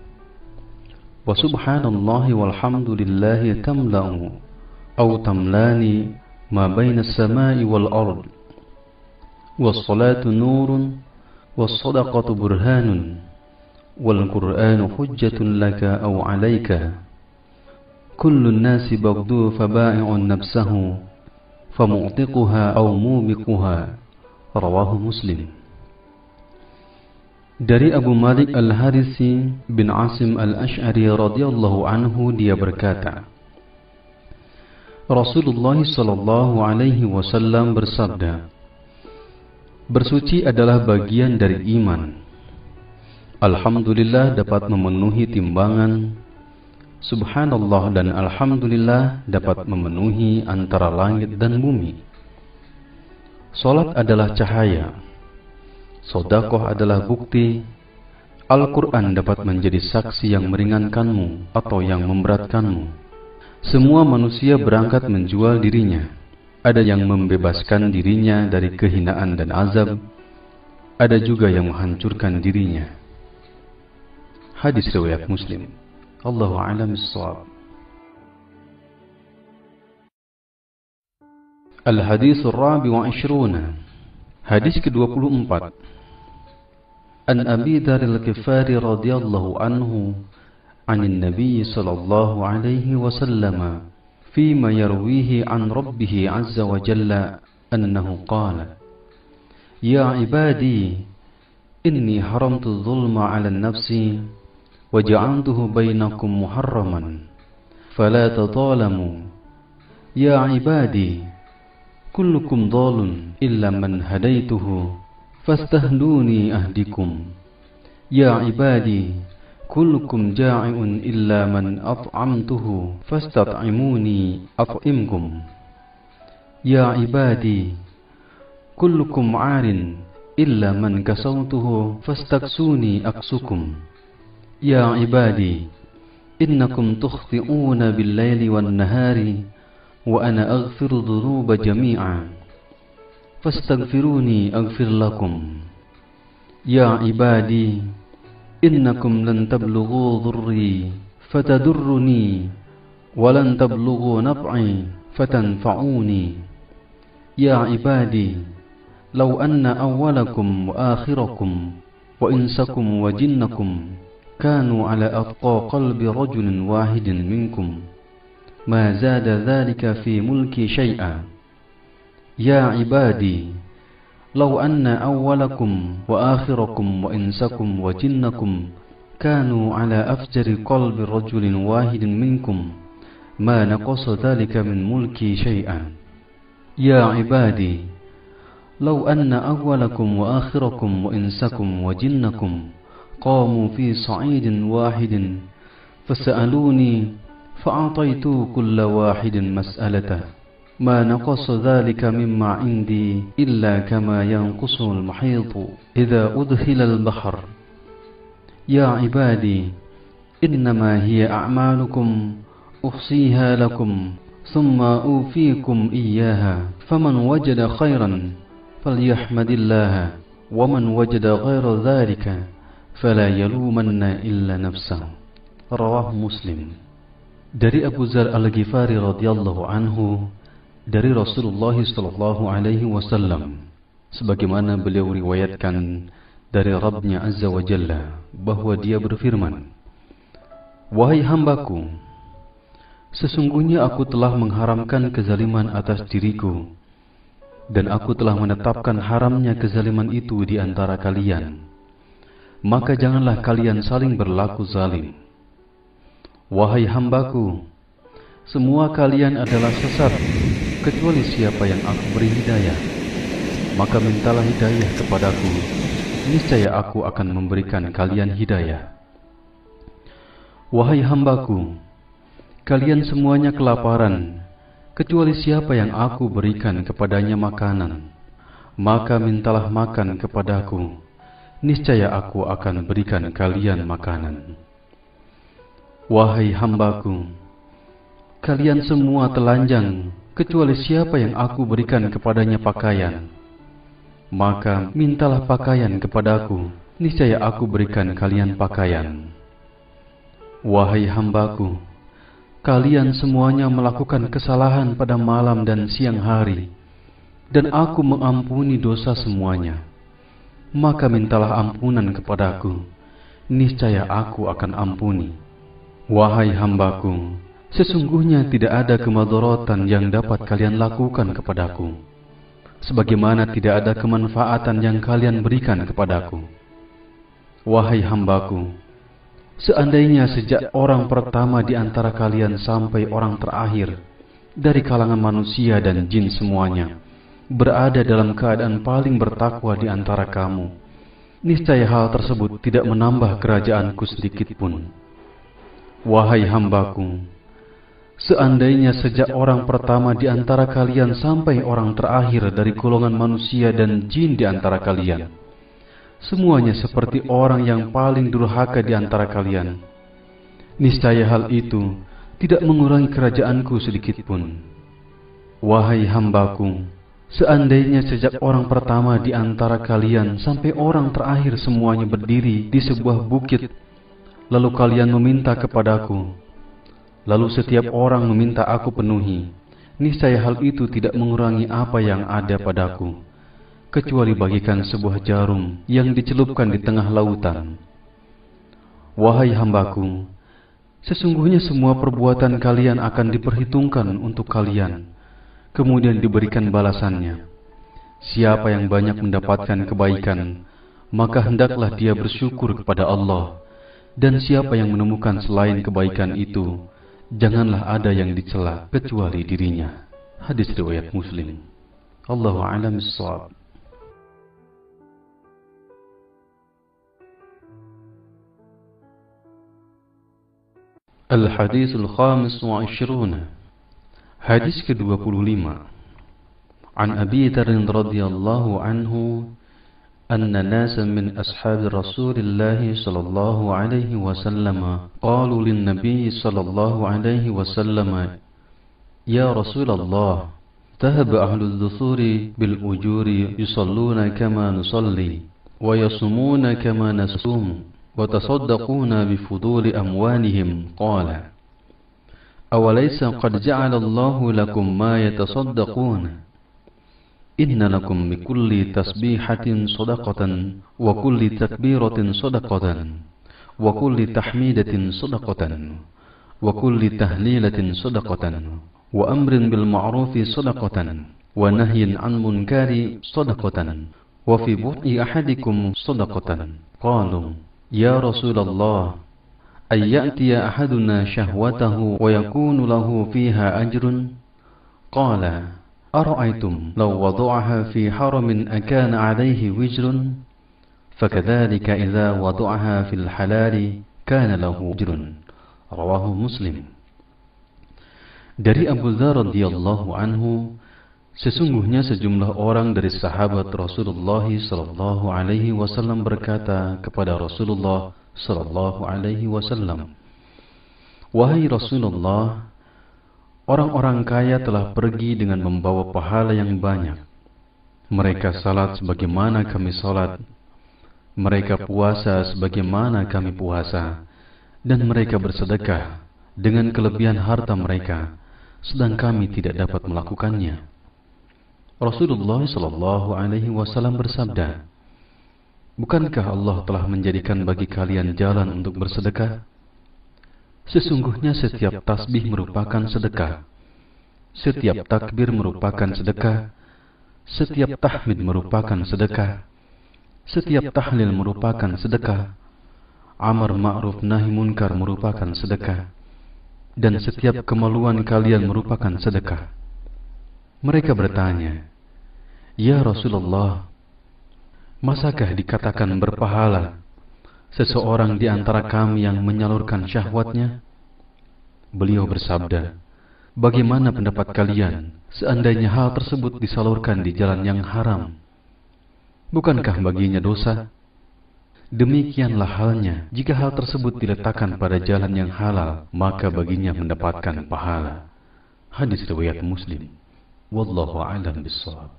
wa subhanallahi walhamdulillahi tamla'u aw tamlani ma baina as-sama'i wal ard, was-salatu nurun, was-sadaqatu burhanun, wal-Qur'anu hujjatun laka aw 'alaika, kullu an-nasi baghdhu faba'i'un nafsahu famu'tiquha aw mubiquha. Rawahu Muslim. Dari Abu Malik Al-Harisi bin Asim Al-Ash'ari radhiyallahu anhu, dia berkata, Rasulullah sallallahu alaihi wasallam bersabda, bersuci adalah bagian dari iman. Alhamdulillah dapat memenuhi timbangan. Subhanallah dan Alhamdulillah dapat memenuhi antara langit dan bumi. Salat adalah cahaya. Sedekah adalah bukti. Al-Quran dapat menjadi saksi yang meringankanmu atau yang memberatkanmu. Semua manusia berangkat menjual dirinya. Ada yang membebaskan dirinya dari kehinaan dan azab. Ada juga yang menghancurkan dirinya. Hadis riwayat Muslim. Allahu a'lam bis-shawab. Al-Hadis Ar-Rabi wa Ishruna. Hadis ke-24. An Abi Dzar Al-Ghifari radhiyallahu anhu 'anil Nabi sallallahu alaihi wasallam fima yarwihi 'an Rabbih 'azza wa jalla annahu qala, Ya ibadi, inni haramtu adh-dhulma 'ala an-nafsi وجعلته بينكم محرما فلا تظالموا يا عبادي كلكم ضال إلا من هديته فاستهدوني أهدكم يا عبادي كلكم جائع إلا من أطعمته فاستطعموني أطعمكم يا عبادي كلكم عار إلا من كسوته فاستكسوني أكسكم يا عبادي إنكم تخطئون بالليل والنهار وأنا أغفر الذنوب جميعا فاستغفروني أغفر لكم يا عبادي إنكم لن تبلغوا ضري فتضرني ولن تبلغوا نفعي فتنفعوني يا عبادي لو أن أولكم وآخركم وإنسكم وجنكم كانوا على أتقى قلب رجل واحد منكم ما زاد ذلك في ملكي شيئا يا عبادي لو أن أولكم وآخركم وإنسكم وجنكم كانوا على أفجر قلب رجل واحد منكم ما نقص ذلك من ملكي شيئا يا عبادي لو أن أولكم وآخركم وإنسكم وجنكم قاموا في صعيد واحد فسألوني فأعطيت كل واحد مسألته ما نقص ذلك مما عندي إلا كما ينقص المحيط إذا أدخل البحر يا عبادي إنما هي أعمالكم أحصيها لكم ثم أوفيكم إياها فمن وجد خيرا فليحمد الله ومن وجد غير ذلك فلا يلومن إلا نفسه. Rawahu Muslim. Dari Abu Dzar Al-Ghifari radhiyallahu anhu, dari Rasulullah sallallahu alaihi wasallam, sebagaimana beliau riwayatkan dari Rabbnya Azza wa Jalla, bahwa dia berfirman, Wahai hambaku, sesungguhnya aku telah mengharamkan kezaliman atas diriku, dan aku telah menetapkan haramnya kezaliman itu di antara kalian. Maka janganlah kalian saling berlaku zalim. Wahai hambaku, semua kalian adalah sesat, kecuali siapa yang aku beri hidayah. Maka mintalah hidayah kepadaku, niscaya aku akan memberikan kalian hidayah. Wahai hambaku, kalian semuanya kelaparan, kecuali siapa yang aku berikan kepadanya makanan. Maka mintalah makan kepadaku, niscaya aku akan berikan kalian makanan. Wahai hambaku, kalian semua telanjang, kecuali siapa yang aku berikan kepadanya pakaian. Maka mintalah pakaian kepadaku, niscaya aku berikan kalian pakaian. Wahai hambaku, kalian semuanya melakukan kesalahan pada malam dan siang hari, dan aku mengampuni dosa semuanya. Maka mintalah ampunan kepadaku, niscaya aku akan ampuni. Wahai hambaku, sesungguhnya tidak ada kemadharatan yang dapat kalian lakukan kepadaku, sebagaimana tidak ada kemanfaatan yang kalian berikan kepadaku. Wahai hambaku, seandainya sejak orang pertama di antara kalian sampai orang terakhir dari kalangan manusia dan jin semuanya berada dalam keadaan paling bertakwa di antara kamu, niscaya hal tersebut tidak menambah kerajaanku sedikitpun. Wahai hambaku, seandainya sejak orang pertama di antara kalian sampai orang terakhir dari golongan manusia dan jin di antara kalian, semuanya seperti orang yang paling durhaka di antara kalian, niscaya hal itu tidak mengurangi kerajaanku sedikitpun. Wahai hambaku, seandainya sejak orang pertama di antara kalian sampai orang terakhir semuanya berdiri di sebuah bukit, lalu kalian meminta kepadaku, lalu setiap orang meminta aku penuhi, niscaya hal itu tidak mengurangi apa yang ada padaku, kecuali bagikan sebuah jarum yang dicelupkan di tengah lautan. Wahai hambaku, sesungguhnya semua perbuatan kalian akan diperhitungkan untuk kalian, kemudian diberikan balasannya. Siapa yang banyak mendapatkan kebaikan, maka hendaklah dia bersyukur kepada Allah, dan siapa yang menemukan selain kebaikan itu, janganlah ada yang dicela kecuali dirinya. Hadis riwayat Muslim. Allahu a'lam bissawab. Al-Hadithul Khamis wa Ishruna. Hadis ke-25. An Abi Dzar radhiyallahu anhu anna nasan min ashabi Rasulillah sallallahu alaihi wasallam qalu lin Nabi sallallahu alaihi wasallam, ya Rasulullah, ذهب أهل الدثور بالأجور يصلون كما نصلي ويصومون كما نصوم وتصدقون بفضول أموالهم. قال أوليس قد جعل الله لكم ما يتصدقون؟ إن لكم بكل تسبيحة صدقة وكل تكبيرة صدقة وكل تحميدة صدقة وكل تهليلة صدقة وأمر بالمعروف صدقة ونهي عن منكر صدقة وفي بطء أحدكم صدقة. قالوا يا رسول الله، أن يأتي أحدنا شهوته ويكون له فيها أجر؟ قال أرأيتم لو وضعها في حرم أكان عليه وزر؟ فكذلك إذا وضعها في الحلال كان له أجر. رواه مسلم. Dari Abu Dzar radhiyallahu anhu, sesungguhnya sejumlah orang dari sahabat Rasulullah sallallahu alaihi wasallam berkata kepada Rasulullah sallallahu alaihi wasallam, wahai Rasulullah, orang-orang kaya telah pergi dengan membawa pahala yang banyak. Mereka salat sebagaimana kami salat, mereka puasa sebagaimana kami puasa, dan mereka bersedekah dengan kelebihan harta mereka, sedang kami tidak dapat melakukannya. Rasulullah sallallahu alaihi wasallam bersabda, bukankah Allah telah menjadikan bagi kalian jalan untuk bersedekah? Sesungguhnya setiap tasbih merupakan sedekah, setiap takbir merupakan sedekah, setiap tahmid merupakan sedekah, setiap tahlil merupakan sedekah, amar ma'ruf nahi munkar merupakan sedekah, dan setiap kemaluan kalian merupakan sedekah. Mereka bertanya, ya Rasulullah, masakah dikatakan berpahala seseorang di antara kami yang menyalurkan syahwatnya? Beliau bersabda, bagaimana pendapat kalian seandainya hal tersebut disalurkan di jalan yang haram? Bukankah baginya dosa? Demikianlah halnya jika hal tersebut diletakkan pada jalan yang halal, maka baginya mendapatkan pahala. Hadis riwayat Muslim. Wallahu a'lam bishawab.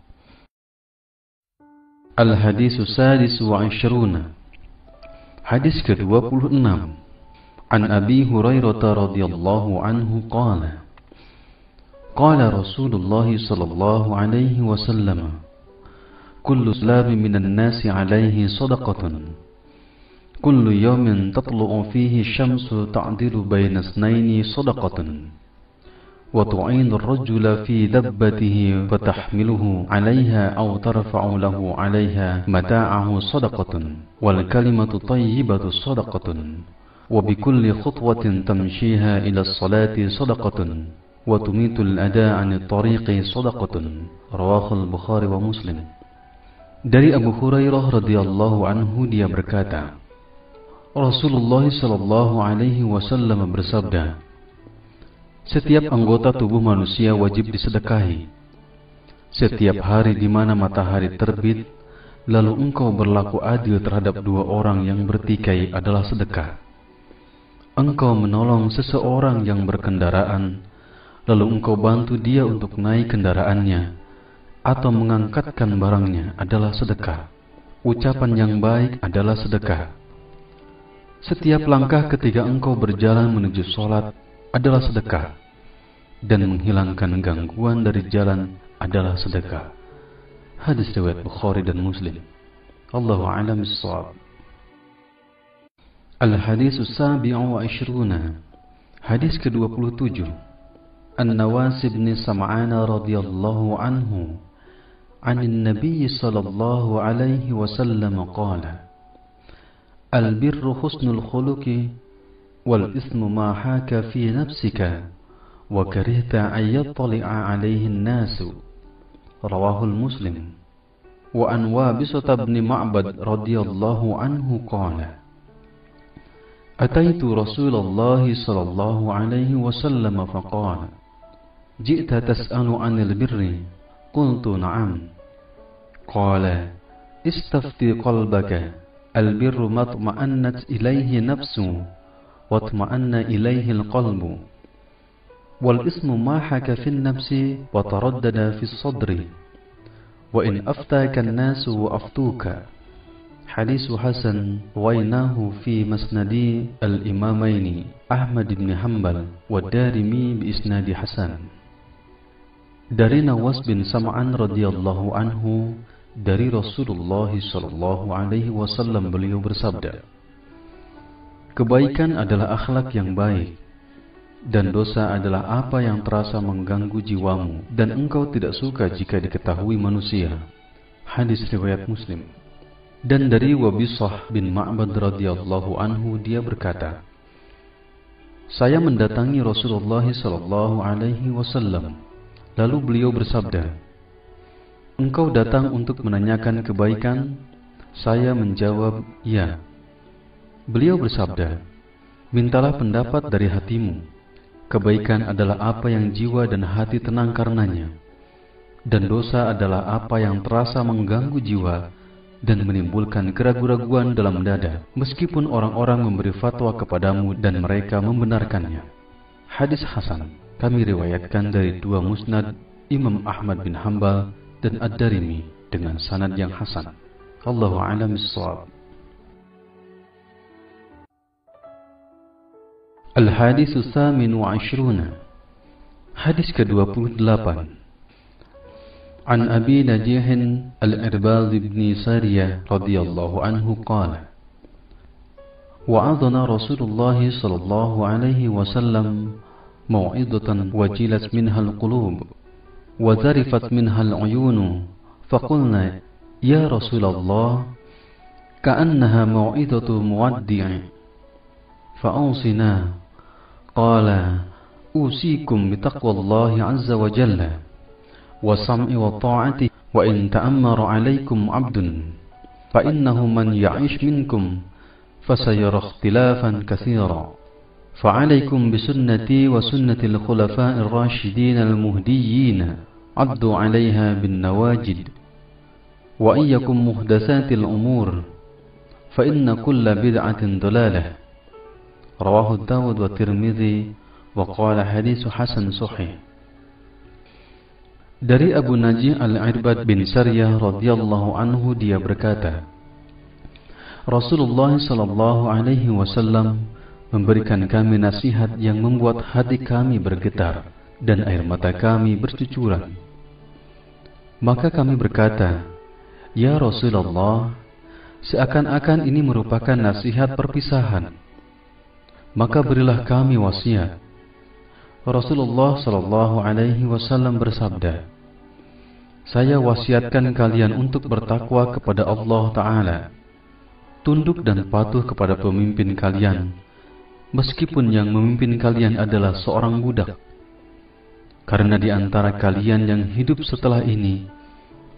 Al-Hadisu Sadis wa Ishruna. Hadis ke-26. An Abi Hurairah radhiyallahu anhu qala qala Rasulullah sallallahu alaihi wasallam kullu salamin minan nasi alaihi sadaqatun kullu yawmin tatlu'u fihi syamsu ta'dilu baina itsnaini sadaqatun wa tu'inu ar-rajula fi dabbatihi fatahmiluhu 'alayha aw tarfa'u lahu 'alayha mata'ahu sadaqatun wal kalimatu thayyibatu sadaqatun wa bikulli khutwatin tamshiha ila as-salati sadaqatun wa tumitu al-ada' 'ani at-tariqi sadaqatun. Rawahu al-Bukhari wa Muslim. Dari Abu Hurairah radhiyallahu anhu dia berkata, Rasulullah sallallahu alaihi wasallam bersabda, setiap anggota tubuh manusia wajib disedekahi. Setiap hari di mana matahari terbit, lalu engkau berlaku adil terhadap dua orang yang bertikai adalah sedekah. Engkau menolong seseorang yang berkendaraan, lalu engkau bantu dia untuk naik kendaraannya, atau mengangkatkan barangnya adalah sedekah. Ucapan yang baik adalah sedekah. Setiap langkah ketika engkau berjalan menuju sholat adalah sedekah, dan menghilangkan gangguan dari jalan adalah sedekah. Hadis riwayat Bukhari dan Muslim. Allahu a'lam bishawab. Al-Hadisu Sabi'u wa Ishruna. Hadis ke-27. An-Nawas bin Sam'an radhiyallahu anhu 'anin Nabiy sallallahu alaihi wasallam qala al-birru husnul khuluqi wal ismu ma haka fi nafsika wa karihta an yattali'a alaihi an-nasu. Rawahul Muslim. Wa an Wabisah bin Ma'bad radhiyallahu anhu qala ataitu Rasulullah sallallahu alaihi wasallam faqala ji'ta tas'alu 'anil birri qultu na'am qala istafti qalbaka al-birru ma tuma'annat ilaihi nafsu wa tuma'anna ilaihi al-qalbu wal ismu ma haka fi an-nafsi wa taraddada fi as-sadri wa in aftaka an-nasu wa aftuka. Hadis Hasan wainahu fi masnadi al-imamaini Ahmad bin Hanbal wa Darimi bi isnadi hasan. Dari Nawas bin Sam'an radhiyallahu anhu dari Rasulullah sallallahu alaihi wasallam beliau bersabda, kebaikan adalah akhlak yang baik, dan dosa adalah apa yang terasa mengganggu jiwamu dan engkau tidak suka jika diketahui manusia. Hadis riwayat Muslim. Dan dari Wabisah bin Ma'bad radhiyallahu anhu dia berkata, saya mendatangi Rasulullah sallallahu alaihi wasallam, lalu beliau bersabda, engkau datang untuk menanyakan kebaikan? Saya menjawab, ya. Beliau bersabda, mintalah pendapat dari hatimu. Kebaikan adalah apa yang jiwa dan hati tenang karenanya, dan dosa adalah apa yang terasa mengganggu jiwa dan menimbulkan keraguan-raguan dalam dada, meskipun orang-orang memberi fatwa kepadamu dan mereka membenarkannya. Hadis Hasan kami riwayatkan dari dua musnad Imam Ahmad bin Hanbal dan Ad-Darimi dengan sanad yang hasan. Allahu a'lam bishawab. Al-Hadisu Tsamin wa Ishruna. Hadis ke-28. An Abi Najih Al-Irbad bin Sariyah radhiyallahu anhu qala wa'adana Rasulullah sallallahu alaihi wasallam mau'izatan wajilat minha al-qulub wa zarifat minha al-uyun faqulna ya Rasulullah ka'annaha mau'izatu muwaddi' fa'awsina qala usikum bitaqwallahi azza wa jalla وَالسَّمْعِ وَالطَّاعَةِ وَإِنْ تَأَمَّرَ عَلَيْكُمْ عَبْدٌ فَإِنَّهُ مَنْ يَعِشْ مِنْكُمْ فَسَيَرَى اخْتِلَافًا كَثِيرًا فَعَلَيْكُمْ بِسُنَّتِي وَسُنَّةِ الْخُلَفَاءِ الرَّاشِدِينَ الْمُهْدِيِّينَ عَضُّوا عَلَيْهَا بِالنَّوَاجِذِ وَإِيَّكُمْ مُحْدَثَاتِ الْأُمُورِ فَإِنَّ كُلَّ بِدْعَةٍ ضَلَالَةٍ. رواه داود والترمذي وقال حديث حسن صحيح. Dari Abu Najih Al-Irbad bin Sariyah radhiyallahu anhu, dia berkata, Rasulullah sallallahu alaihi wasallam memberikan kami nasihat yang membuat hati kami bergetar dan air mata kami bercucuran. Maka kami berkata, Ya Rasulullah, seakan-akan ini merupakan nasihat perpisahan. Maka berilah kami wasiat. Rasulullah sallallahu alaihi wasallam bersabda, Saya wasiatkan kalian untuk bertakwa kepada Allah Ta'ala, tunduk dan patuh kepada pemimpin kalian, meskipun yang memimpin kalian adalah seorang budak. Karena di antara kalian yang hidup setelah ini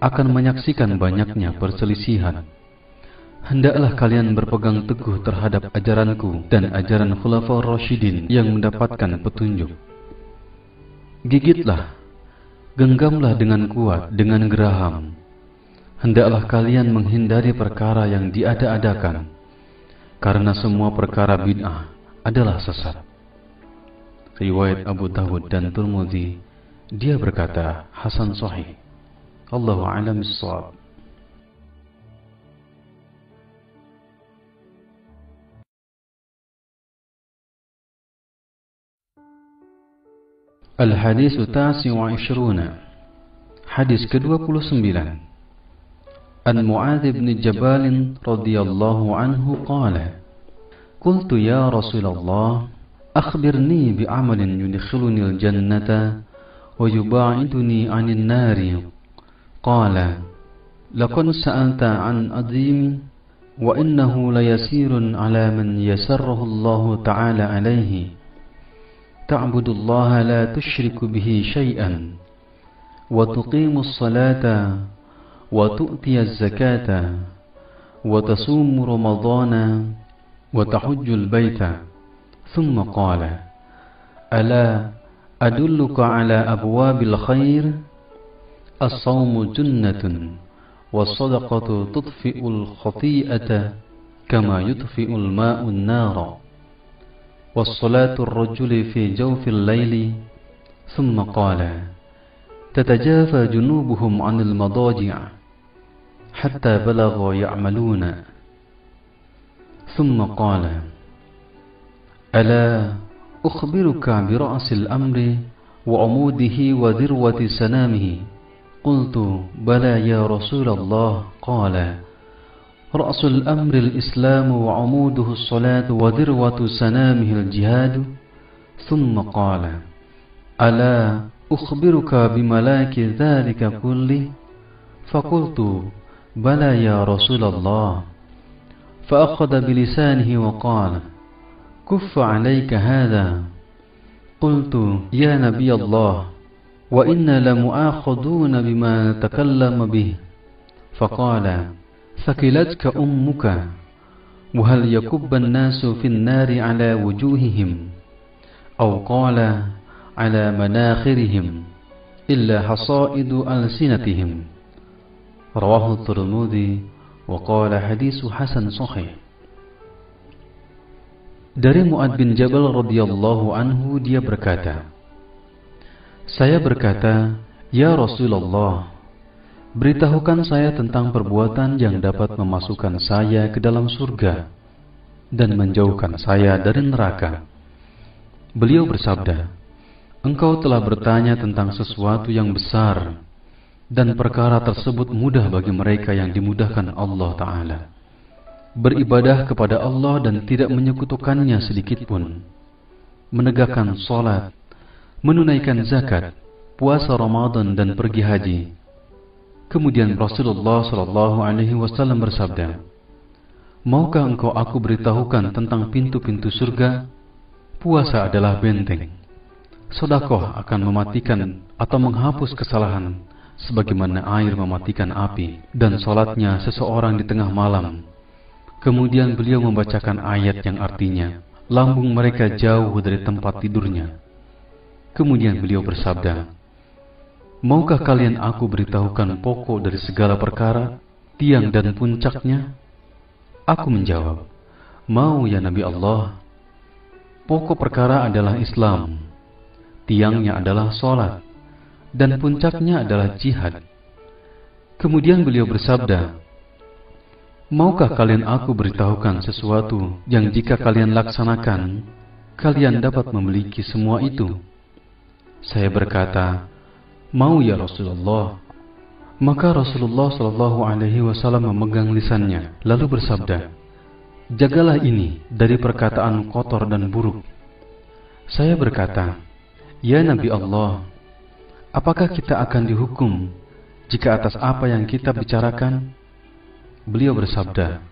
akan menyaksikan banyaknya perselisihan. Hendaklah kalian berpegang teguh terhadap ajaranku dan ajaran Khulafaur Rasyidin yang mendapatkan petunjuk. Gigitlah, genggamlah dengan kuat, dengan geraham. Hendaklah kalian menghindari perkara yang diada-adakan, karena semua perkara bid'ah adalah sesat. Riwayat Abu Dawud dan Tirmidzi, dia berkata hasan sahih. Allahu a'lam bissawab. Al-Hadis At-Tasi' wa 20. Hadis ke-29. An Mu'adz bin Jabal radhiyallahu anhu qala, Qultu ya Rasulullah, akhbirni bi'amalin yudkhiluni al-jannata wa yuba'iduni 'anil nari. Qala, laqad sa'alta 'an 'azim wa innahu layasirun 'ala man yasarrahu Allah ta'ala 'alayhi. تعبد الله لا تشرك به شيئا وتقيم الصلاة وتؤتي الزكاة وتصوم رمضان وتحج البيت. ثم قال, ألا أدلك على أبواب الخير؟ الصوم جنة والصدقة تطفئ الخطيئة كما يطفئ الماء النار والصلاة الرجل في جوف الليل. ثم قال, تتجافى جنوبهم عن المضاجع حتى بلغوا يعملون. ثم قال, ألا أخبرك برأس الأمر وعموده وذروة سنامه؟ قلت, بلى يا رسول الله. قال, رأس الأمر الإسلام وعموده الصلاة وذروة سنامه الجهاد. ثم قال, ألا أخبرك بملاك ذلك كله؟ فقلت, بلى يا رسول الله. فأخذ بلسانه وقال, كف عليك هذا. قلت, يا نبي الله، وإنا لمؤاخذون بما تكلم به. فقال, ثكلتك أمك، وهل يكب الناس في النار على وجوههم أو قال على مناخرهم إلا حصائد ألسنتهم. رواه الترمذي وقال حديث حسن صحيح. Dari Mu'adz bin Jabal radhiyallahu anhu, dia berkata, saya berkata, Ya Rasulullah, beritahukan saya tentang perbuatan yang dapat memasukkan saya ke dalam surga dan menjauhkan saya dari neraka. Beliau bersabda, engkau telah bertanya tentang sesuatu yang besar, dan perkara tersebut mudah bagi mereka yang dimudahkan Allah Ta'ala. Beribadah kepada Allah dan tidak menyekutukannya sedikitpun, menegakkan sholat, menunaikan zakat, puasa Ramadan dan pergi haji. Kemudian Rasulullah SAW bersabda, maukah engkau aku beritahukan tentang pintu-pintu surga? Puasa adalah benteng. Sedekah akan mematikan atau menghapus kesalahan, sebagaimana air mematikan api. Dan salatnya seseorang di tengah malam. Kemudian beliau membacakan ayat yang artinya, lambung mereka jauh dari tempat tidurnya. Kemudian beliau bersabda, maukah kalian aku beritahukan pokok dari segala perkara, tiang dan puncaknya? Aku menjawab, mau ya Nabi Allah. Pokok perkara adalah Islam, tiangnya adalah sholat, dan puncaknya adalah jihad. Kemudian beliau bersabda, maukah kalian aku beritahukan sesuatu yang jika kalian laksanakan, kalian dapat memiliki semua itu? Saya berkata, mau ya Rasulullah. Maka Rasulullah SAW memegang lisannya, lalu bersabda, jagalah ini dari perkataan kotor dan buruk. Saya berkata, ya Nabi Allah, apakah kita akan dihukum jika atas apa yang kita bicarakan? Beliau bersabda,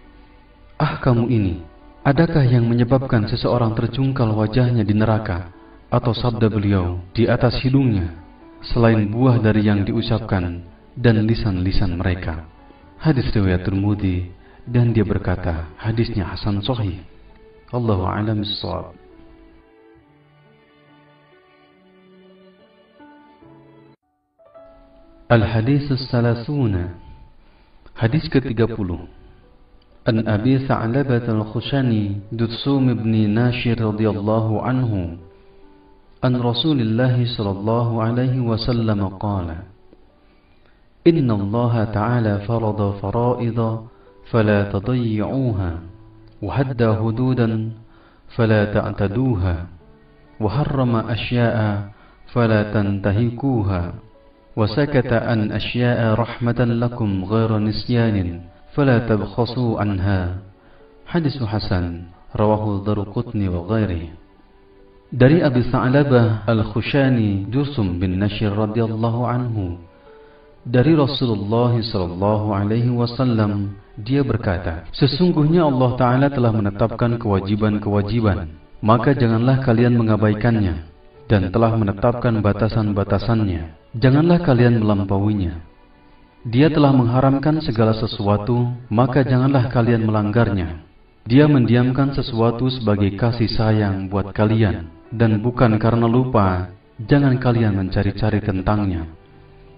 kamu ini, adakah yang menyebabkan seseorang terjungkal wajahnya di neraka? Atau sabda beliau, di atas hidungnya, selain buah dari yang diucapkan dan lisan-lisan mereka. Hadis riwayat Tirmidzi, dan dia berkata, hadisnya hasan sahih. Allahu a'lam bissawab. Al-Hadis As-Salasuna, hadis ke-30. An Abi Tha'labah Al-Khushani Dutsum ibn Nashir radhiyallahu anhu an Rasulillah sallallahu alaihi wasallam qala, إن الله تعالى فرض فرائض فلا تضيعوها وحد حدودا فلا تعتدوها وحرم أشياء فلا تنتهكوها وسكت عن أشياء رحمة لكم غير نسيان فلا تبخسوا عنها. حديث حسن رواه الدارقطني وغيره. Dari Abi Tha'labah Al-Khushani Dutsum bin Nashir radhiyallahu anhu, dari Rasulullah SAW, dia berkata, sesungguhnya Allah Ta'ala telah menetapkan kewajiban-kewajiban, maka janganlah kalian mengabaikannya, dan telah menetapkan batasan-batasannya, janganlah kalian melampauinya. Dia telah mengharamkan segala sesuatu, maka janganlah kalian melanggarnya. Dia mendiamkan sesuatu sebagai kasih sayang buat kalian, dan bukan karena lupa, jangan kalian mencari-cari tentangnya.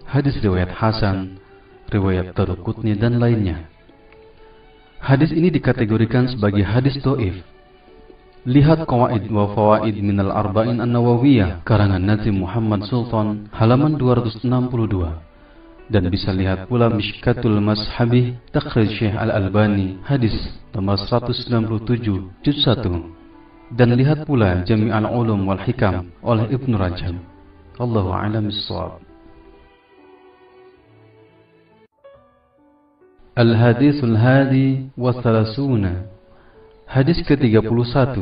Hadis riwayat Hasan, riwayat Daraqutni dan lainnya. Hadis ini dikategorikan sebagai hadis dhaif. Lihat Qawaid wa Fawaid minal Arba'in An-Nawawiyah karangan Nazim Muhammad Sultan halaman 262, dan bisa lihat pula Mishkatul Mashabih Takhrij Syekh Al-Albani hadis nomor 197 juz 1, dan lihat pula Jami'al Ulum wal Hikam oleh Ibnu Rajab. Allahu a'lam bissawab. Al-Hadithul Hadi wa Thalathuna, hadis ke-31.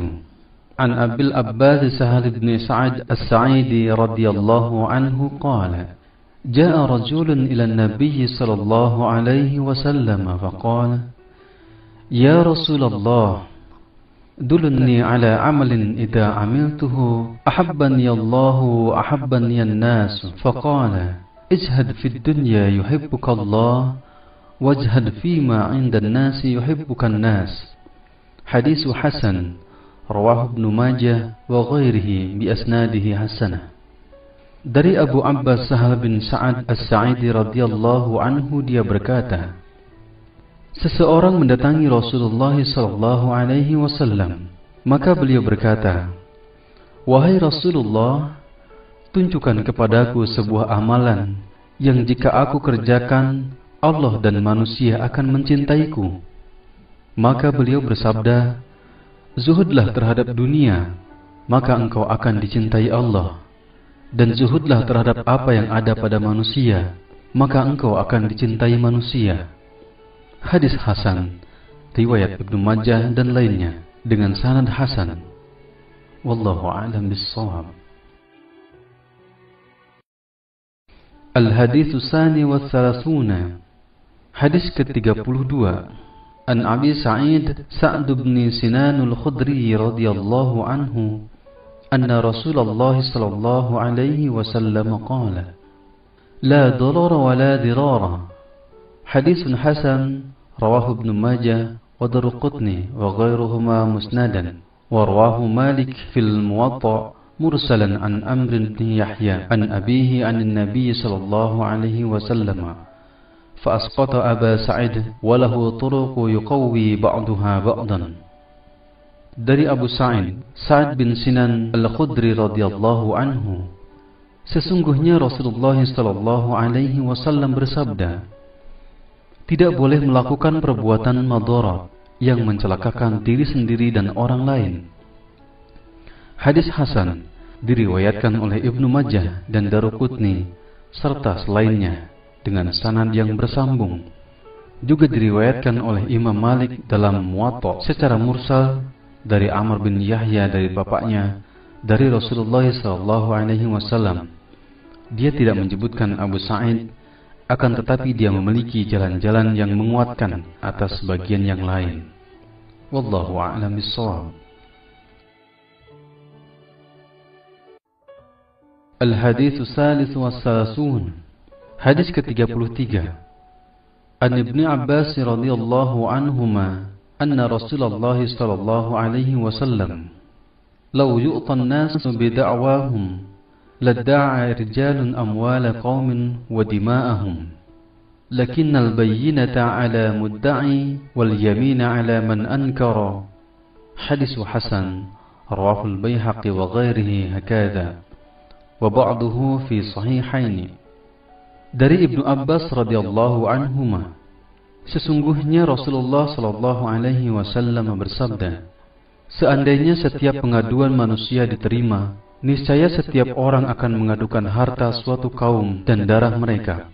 An Abil Abbas Sahal bin Sa'ad As-Sa'idi radhiyallahu anhu qala, Ja'a rajulun ila an-nabiy sallallahu alaihi wasallam faqala, Ya Rasulullah, dulni ala amalin idza amiltuhu ahabbani Allah wa ahabbani an-nas. Faqala, ijhad fid dunya yuhibbuka Allah wajhad fima 'inda an-nasi yuhibbukan nas. Hadis hasan rawahu Ibnu Majah wa ghairihi bi asnadihi hasanah. Dari Abu Abbas Sahal bin Sa'ad As-Sa'idi radhiyallahu anhu, dia berkata, seseorang mendatangi Rasulullah sallallahu alaihi wasallam, maka beliau berkata, wahai Rasulullah, tunjukkan kepadaku sebuah amalan yang jika aku kerjakan Allah dan manusia akan mencintaiku. Maka beliau bersabda, zuhudlah terhadap dunia, maka engkau akan dicintai Allah. Dan zuhudlah terhadap apa yang ada pada manusia, maka engkau akan dicintai manusia. Hadis hasan, riwayat Ibnu Majah dan lainnya, dengan sanad hasan. Wallahu a'lam bissawab. Al-Hadithu Tsani wa Thalathuna, hadis ke-32. An Abi Sa'id Sa'd bin Sinan Al-Khudri radhiyallahu anhu anna Rasulullah sallallahu alaihi wasallam qala, la darara wa la dirara. Hadisun hasan rawahu Ibnu Majah wa Daraqutni wa ghairuhuma musnadan, wa rawahu Malik fil Muwatta مرسلا عن أمر بن يحيى عن أبيه عن النبي صلى الله عليه وسلم فأسقط أبا سعيد وله طرق يقوي بعضها بعضا. Dari Abu Sa'id Sa'ad bin Sinan Al-Khudri radhiyallahu anhu, Sesungguhnya Rasulullah sallallahu alaihi wasallam bersabda, tidak boleh melakukan perbuatan madharat yang mencelakakan diri sendiri dan orang lain. Hadis hasan diriwayatkan oleh Ibnu Majah dan Daruqutni serta selainnya dengan sanad yang bersambung. Juga diriwayatkan oleh Imam Malik dalam Muwatta secara mursal dari Amr bin Yahya dari bapaknya dari Rasulullah SAW. Dia tidak menyebutkan Abu Sa'id, akan tetapi dia memiliki jalan-jalan yang menguatkan atas bagian yang lain. Wallahu a'lam bishawab. Al-Hadits Tsalits wa Tsalasun. Hadis ke-33. An Ibnu Abbas radhiyallahu anhuma anna Rasulullah sallallahu alaihi wasallam law yu'ta an-nasu bi da'wahum ladda'a rijalun amwala qaumin wa dima'ahum lakinna al-bayyinata 'ala mudda'i wal yamina 'ala man ankara. Hadis hasan rawahu al-Baihaqi wa ghairihi hakadha wa ba'duhu fi sahihaini. Dari Ibnu Abbas radhiyallahu anhuma, sesungguhnya Rasulullah sallallahu alaihi wasallam bersabda, seandainya setiap pengaduan manusia diterima, niscaya setiap orang akan mengadukan harta suatu kaum dan darah mereka.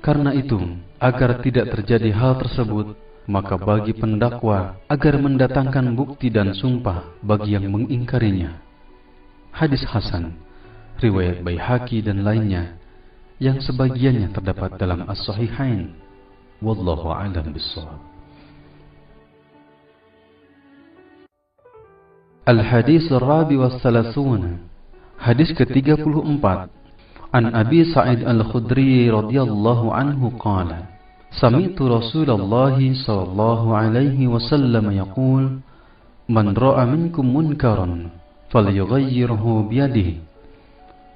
Karena itu, agar tidak terjadi hal tersebut, maka bagi pendakwa agar mendatangkan bukti dan sumpah bagi yang mengingkarinya. Hadis hasan, riwayat Baihaqi dan lainnya, yang sebagiannya terdapat dalam As-Sahihain. Wallahu a'lam bishawab. Al-Hadits Ar-Rabi wa Tsalasun. Hadis ke-34. An Abi Sa'id Al-Khudri radhiyallahu anhu qala, sami'tu Rasulullah sallallahu alaihi wasallam yaqul, man ra'a minkum munkaran falyughayyirhu biyadihi.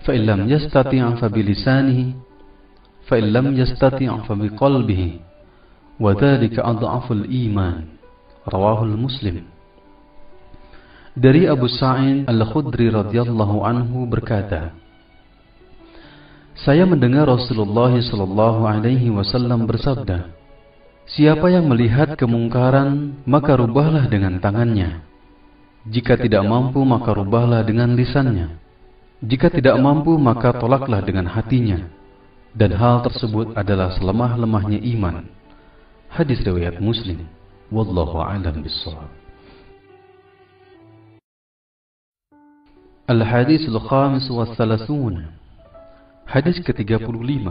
فإن لم يستطع فبلسانه فإن لم يستطع فبقلبه وذلك أضعف الإيمان. رواه المسلم. Dari Abu Sa'id Al-Khudri radhiyallahu anhu berkata, saya mendengar Rasulullah sallallahu alaihi wasallam bersabda, siapa yang melihat kemungkaran maka rubahlah dengan tangannya, jika tidak mampu maka rubahlah dengan lisannya, jika tidak mampu maka tolaklah dengan hatinya, dan hal tersebut adalah selemah-lemahnya iman. Hadis riwayat Muslim. Wallahu a'lam bishawab. Al-Hadits Al-Khamis wa Tsalasun. Hadis ke-35.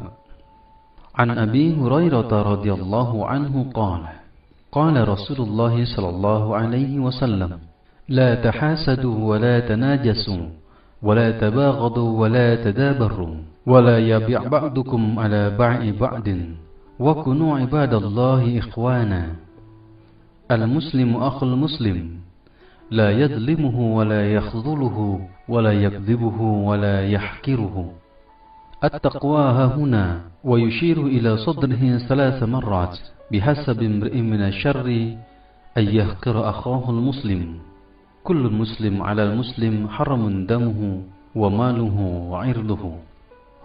An Abi Hurairah radhiyallahu anhu qala, qala Rasulullah sallallahu alaihi wasallam, la tahasadu wa la tanajasu ولا تباغضوا ولا تدابروا ولا يبيع بعضكم على بيع بعض وكونوا عباد الله إخوانا. المسلم أخو المسلم لا يظلمه ولا يخذله ولا يكذبه ولا يحقره. التقوى هنا ويشير إلى صدره 3 مرات بحسب امرئ من الشر أن يحقر أخاه المسلم. Kullu muslim 'alal muslim haramun damuhu wa maluhu wa 'irduhu.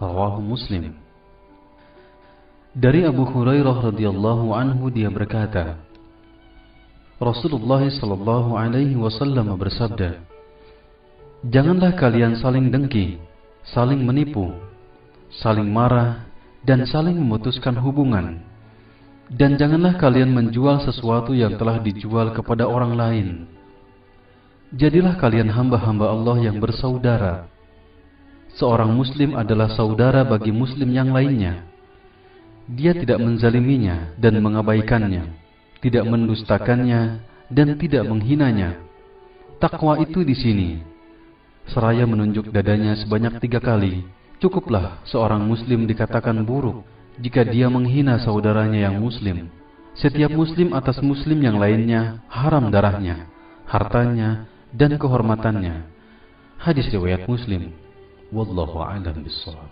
Rawahu Muslim. Dari Abu Hurairah radhiyallahu anhu dia berkata, Rasulullah sallallahu alaihi wasallam bersabda, janganlah kalian saling dengki, saling menipu, saling marah dan saling memutuskan hubungan. Dan janganlah kalian menjual sesuatu yang telah dijual kepada orang lain. Jadilah kalian hamba-hamba Allah yang bersaudara. Seorang muslim adalah saudara bagi muslim yang lainnya. Dia tidak menzaliminya dan mengabaikannya, tidak mendustakannya dan tidak menghinanya. Takwa itu di sini, seraya menunjuk dadanya sebanyak 3 kali. Cukuplah seorang muslim dikatakan buruk jika dia menghina saudaranya yang muslim. Setiap muslim atas muslim yang lainnya haram darahnya, hartanya, dan kehormatannya. Hadis riwayat Muslim. Wallahu a'lam bishawab.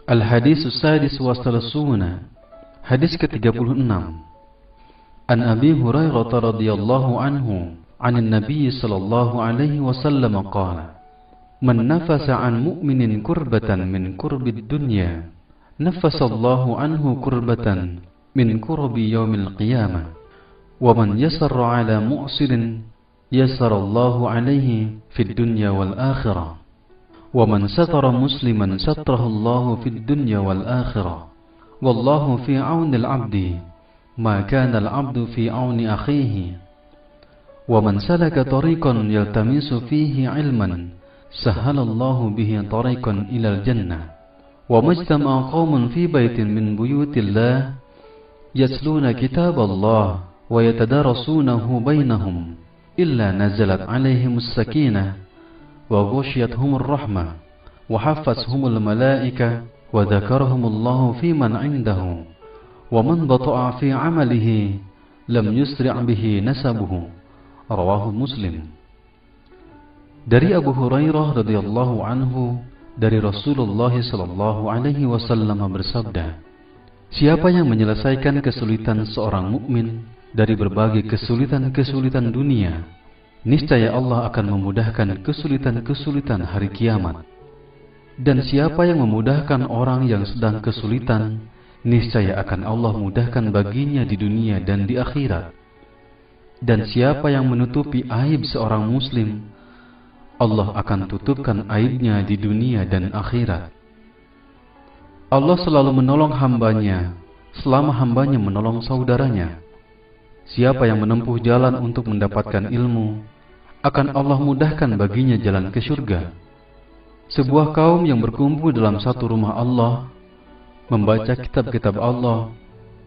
Al-Hadits As-Sadis wa Tsalasun. Hadis ke-36. An Abi Hurairah radhiyallahu anhu عن النبي صلى الله عليه وسلم قال: من نفس عن مؤمن كربة من كرب الدنيا نفس الله عنه كربة من كرب يوم القيامة ومن يسر على مؤسر يسر الله عليه في الدنيا والآخرة ومن ستر مسلما ستره الله في الدنيا والآخرة والله في عون العبد ما كان العبد في عون أخيه ومن سلك طريقا يلتمس فيه علما سهل الله به طريقا إلى الجنة وما اجتمع قوم في بيت من بيوت الله يتلون كتاب الله ويتدارسونه بينهم إلا نزلت عليهم السكينة وغشيتهم الرحمة وحفتهم الملائكة وذكرهم الله في من عنده ومن بطأ في عمله لم يسرع به نسبه. Rawahu Muslim. Dari Abu Hurairah radhiyallahu anhu dari Rasulullah sallallahu alaihi wasallam bersabda, siapa yang menyelesaikan kesulitan seorang mukmin dari berbagai kesulitan-kesulitan dunia, niscaya Allah akan memudahkan kesulitan-kesulitan hari kiamat. Dan siapa yang memudahkan orang yang sedang kesulitan, niscaya akan Allah mudahkan baginya di dunia dan di akhirat. Dan siapa yang menutupi aib seorang muslim, Allah akan tutupkan aibnya di dunia dan akhirat. Allah selalu menolong hambanya selama hambanya menolong saudaranya. Siapa yang menempuh jalan untuk mendapatkan ilmu, akan Allah mudahkan baginya jalan ke surga. Sebuah kaum yang berkumpul dalam satu rumah Allah, membaca kitab-kitab Allah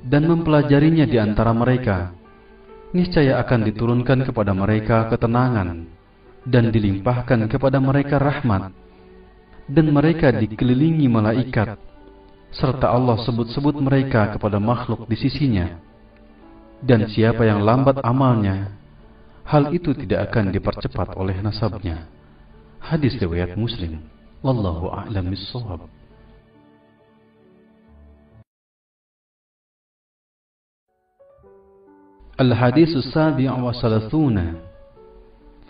dan mempelajarinya di antara mereka, niscaya akan diturunkan kepada mereka ketenangan dan dilimpahkan kepada mereka rahmat, dan mereka dikelilingi malaikat, serta Allah sebut-sebut mereka kepada makhluk di sisinya. Dan siapa yang lambat amalnya, hal itu tidak akan dipercepat oleh nasabnya. Hadis riwayat Muslim. Wallahu a'lam bis-shawab. Al-Hadis as-Sabi' wa Salathuna.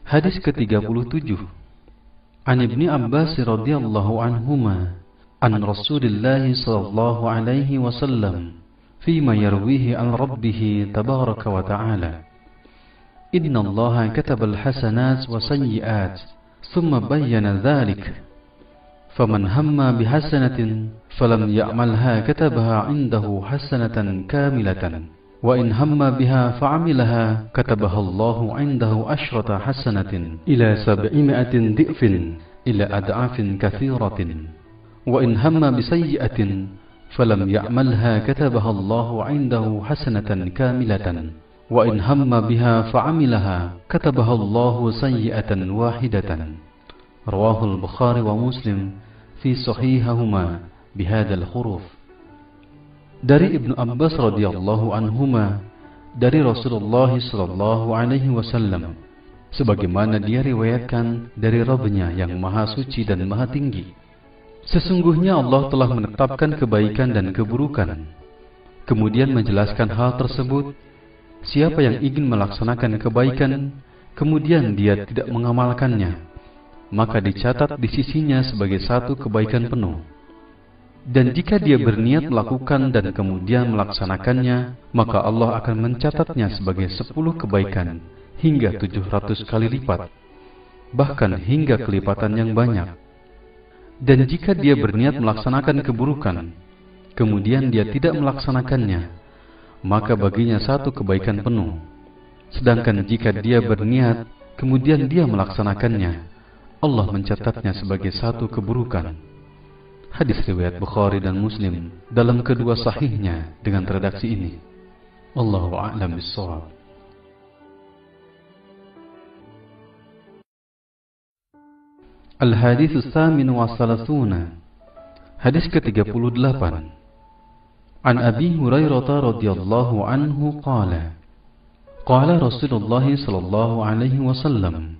Hadis ke-37. An Ibni Abbas radhiyallahu anhuma an Rasulillah sallallahu alaihi wasallam fima yarwihi an Rabbih tabaraka wa ta'ala. Inna Allah kataba al-hasanat wa sayyi'at thumma bayyana dhalik. Faman hamma bihasanatin falam ya'malha katabaha 'indahu hasanatan kamilatan. وإن هم بها فعملها كتبها الله عنده 10 حسنة إلى 700 ضعف إلى أضعاف كثيرة وإن هم بسيئة فلم يعملها كتبها الله عنده حسنة كاملة وإن هم بها فعملها كتبها الله سيئة واحدة. رواه البخاري ومسلم في صحيحهما بهذا الحروف. Dari Ibnu Abbas radhiyallahu anhuma dari Rasulullah sallallahu alaihi wasallam, sebagaimana dia riwayatkan dari Rabb-Nya yang maha suci dan maha tinggi. Sesungguhnya Allah telah menetapkan kebaikan dan keburukan, kemudian menjelaskan hal tersebut. Siapa yang ingin melaksanakan kebaikan kemudian dia tidak mengamalkannya, maka dicatat di sisinya sebagai satu kebaikan penuh. Dan jika dia berniat melakukan dan kemudian melaksanakannya, maka Allah akan mencatatnya sebagai 10 kebaikan hingga 700 kali lipat, bahkan hingga kelipatan yang banyak. Dan jika dia berniat melaksanakan keburukan, kemudian dia tidak melaksanakannya, maka baginya 1 kebaikan penuh. Sedangkan jika dia berniat, kemudian dia melaksanakannya, Allah mencatatnya sebagai 1 keburukan. Hadis riwayat Bukhari dan Muslim dalam kedua sahihnya dengan redaksi ini. Wallahu a'lam bis-shawab. Al-Hadis as-Samin wa Salathuna. Hadis ke-38. An Abi Hurairah radhiyallahu anhu qala qala Rasulullah sallallahu alaihi wasallam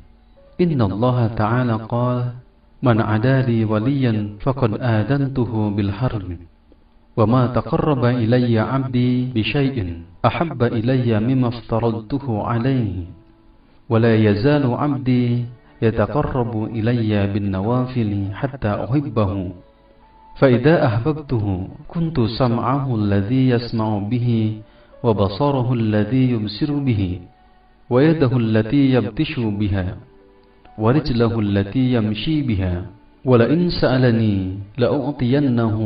inna Allah ta'ala qala Man adali waliyan faqad adantuhu bil harb wa ma taqarraba ilayya 'abdi bi syai'in ahabba ilayya mimma aftaradtuhu alayhi ولا يزال عبدي يتقرب إلي بالنوافل حتى أحبه فإذا أحببته كنت سمعه الذي يسمع به وبصره الذي يبصر به ويده التي يبطش بها ورجله التي يمشي بها ولئن سألني لأعطينه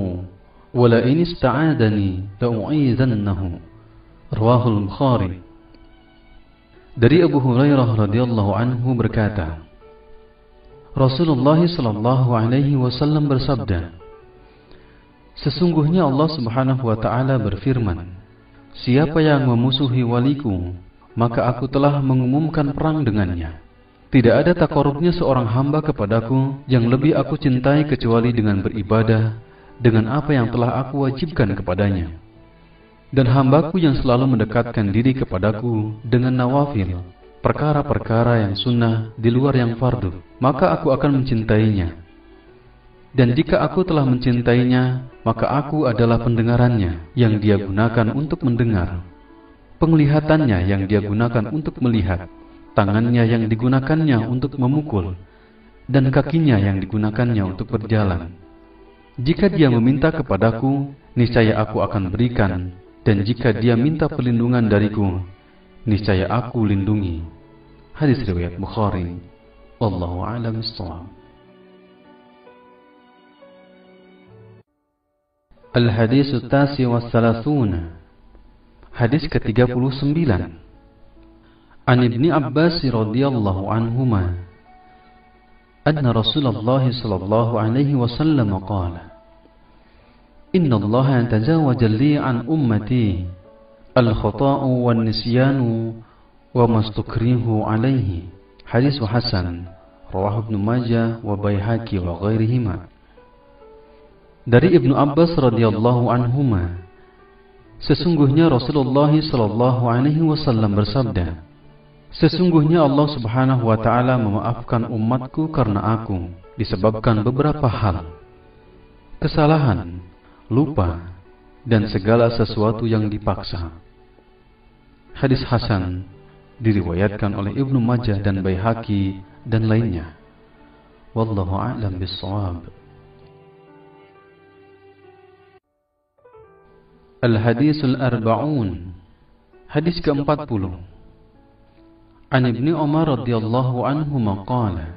ولئن استعاذني لأعيذنه. رواه البخاري. Dari Abu Hurairah radhiyallahu anhu berkata, Rasulullah sallallahu alaihi wasallam bersabda, sesungguhnya Allah Subhanahu wa taala berfirman, siapa yang memusuhi waliku, maka aku telah mengumumkan perang dengannya. Tidak ada takarubnya seorang hamba kepadaku yang lebih aku cintai kecuali dengan beribadah dengan apa yang telah aku wajibkan kepadanya. Dan hambaku yang selalu mendekatkan diri kepadaku dengan nawafil, perkara-perkara yang sunnah di luar yang fardu, maka aku akan mencintainya. Dan jika aku telah mencintainya, maka aku adalah pendengarannya yang dia gunakan untuk mendengar, penglihatannya yang dia gunakan untuk melihat, tangannya yang digunakannya untuk memukul, dan kakinya yang digunakannya untuk berjalan. Jika dia meminta kepadaku, niscaya aku akan berikan, dan jika dia minta perlindungan dariku, niscaya aku lindungi. Hadis riwayat Bukhari. Wallahu a'lam bishawab. Al-Hadis At-Tasi wa Thalathun. Hadis ke-39. An Ibni Abbas radhiyallahu anhuma anna Rasulullah sallallahu alaihi wasallam qala Inna Allah tajawaza li an ummati al-khata'u wan nisyanu wa mastukrihu alaihi. Hadis hasan, rawahu Ibnu Majah wa Baihaqi wa ghairihima. Dari Ibnu Abbas radhiyallahu anhuma, sesungguhnya Rasulullah sallallahu alaihi wasallam bersabda, sesungguhnya Allah Subhanahu wa taala memaafkan umatku karena aku disebabkan beberapa hal: kesalahan, lupa, dan segala sesuatu yang dipaksa. Hadis hasan diriwayatkan oleh Ibnu Majah dan Baihaqi dan lainnya. Wallahu a'lam bishawab. Al-Hadisul Arba'un. Hadis ke-40. An Ibni Umar radhiyallahu anhuma qala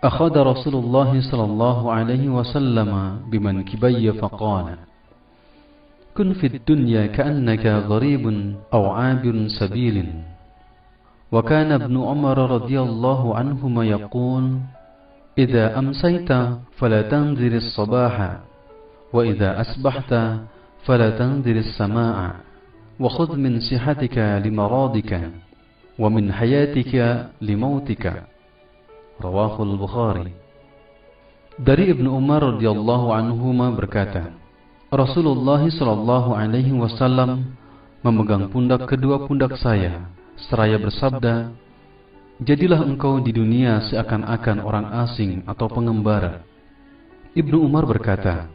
akhadha Rasulullah sallallahu alaihi wasallam bimankibayya faqala kun fid dunya ka'annaka gharibun aw 'abirun sabilin. Wa kana Ibnu Umar radhiyallahu anhuma yaqul idza amsayta fala tanzir as-sabaha wa idza asbahta fala tanzir as-samaa'a wa khudh min sihatika limaradika wa min hayatika limautika. Rawahul Bukhari. Dari Ibnu Umar radhiyallahu anhuma berkata, Rasulullah sallallahu alaihi wasallam memegang pundak kedua pundak saya seraya bersabda, jadilah engkau di dunia seakan-akan orang asing atau pengembara. Ibnu Umar berkata,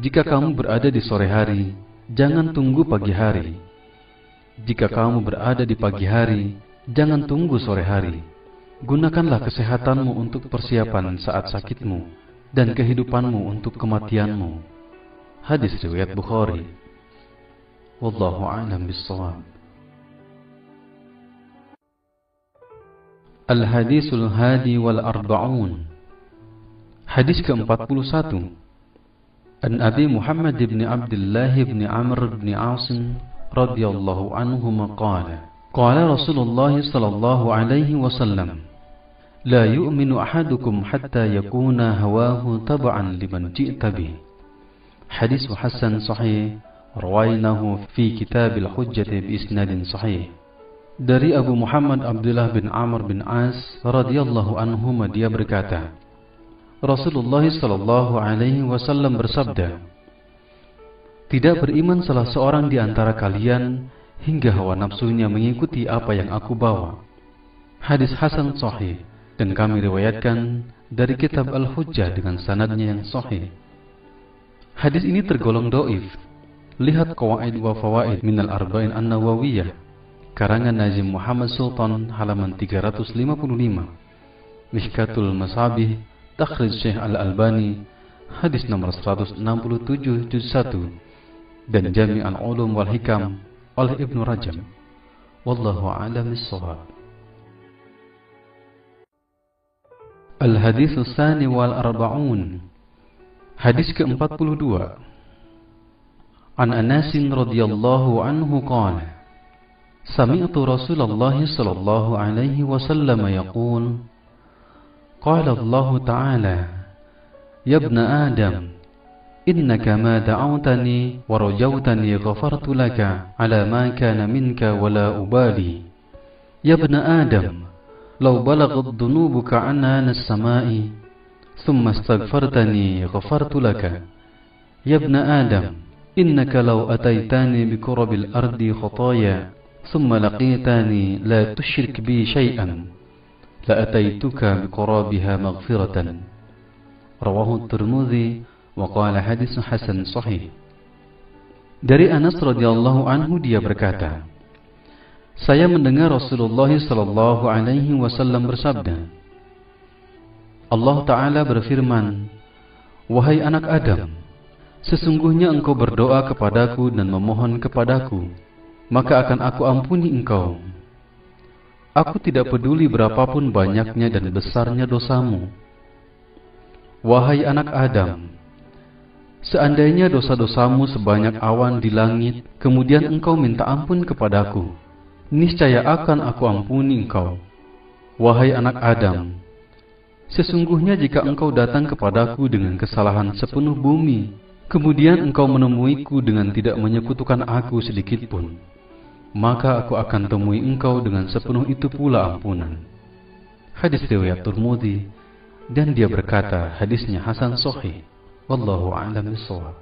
jika kamu berada di sore hari, jangan tunggu pagi hari. Jika kamu berada di pagi hari, jangan tunggu sore hari. Gunakanlah kesehatanmu untuk persiapan saat sakitmu dan kehidupanmu untuk kematianmu. Hadis riwayat Bukhari. Wallahu a'lam bishawab. Al-Hadisul Hadi wal Arba'un. Hadis ke-41. An Abi Muhammad ibn Abdullah ibn Amr ibn Asim radhiyallahu anhuma qala qala Rasulullah sallallahu alaihi wasallam la yu'minu ahadukum hatta yakuna hawahu tab'an liman ji'ta bih. Hadis hasan sahih rawainahu fi kitab al-hujjah bi isnadin sahih. Dari Abu Muhammad Abdullah bin Amr bin As radhiyallahu anhuma dia berkata, Rasulullah sallallahu alaihi wasallam bersabda, tidak beriman salah seorang di antara kalian hingga hawa nafsunya mengikuti apa yang aku bawa. Hadis hasan sahih dan kami riwayatkan dari kitab Al-Hujjah dengan sanadnya yang sahih. Hadis ini tergolong dhaif. Lihat Qawaid wa Fawaid minal Arba'in An-Nawawiyah karangan Nazim Muhammad Sultan, halaman 355. Mishkatul Masabih, takhrij Syekh Al-Albani, hadis nomor 167 juz 1, dan Jami' al-Ulum wal Hikam oleh Ibnu Rajab. Wallahu a'lam bis-shawab. Al-hadits tsani wal arba'un. Hadis ke-42. An Anas radhiyallahu anhu qala sami'tu Rasulullah sallallahu alaihi wasallam yaqul qala Allah ta'ala ya ibna Adam innaka ma da'awtani wa rajawtani ghafartu laka ala ma kana minka wa la ubali ya ibna Adam law balaghat dhunubuka anana as-sama'i thumma astaghfartani ghafartu laka ya ibna Adam innaka law ataitani bi qurabil ardi khataaya thumma laqitani la tushrik bi shay'an la ataituka bi qurabiha maghfiratan. Rawahu Tirmidzi wa qala hadits hasan sahih. Dari Anas radhiyallahu anhu dia berkata, saya mendengar Rasulullah sallallahu alaihi wasallam bersabda, Allah Ta'ala berfirman, wahai anak Adam, sesungguhnya engkau berdoa kepadaku dan memohon kepadaku, maka akan aku ampuni engkau. Aku tidak peduli berapapun banyaknya dan besarnya dosamu. Wahai anak Adam, seandainya dosa-dosamu sebanyak awan di langit, kemudian engkau minta ampun kepadaku, niscaya akan aku ampuni engkau. Wahai anak Adam, sesungguhnya jika engkau datang kepadaku dengan kesalahan sepenuh bumi, kemudian engkau menemuiku dengan tidak menyekutukan aku sedikitpun, maka aku akan temui engkau dengan sepenuh itu pula ampunan. Hadis riwayat Tirmidzi, dan dia berkata hadisnya hasan sahih. Wallahu a'lam bishawab.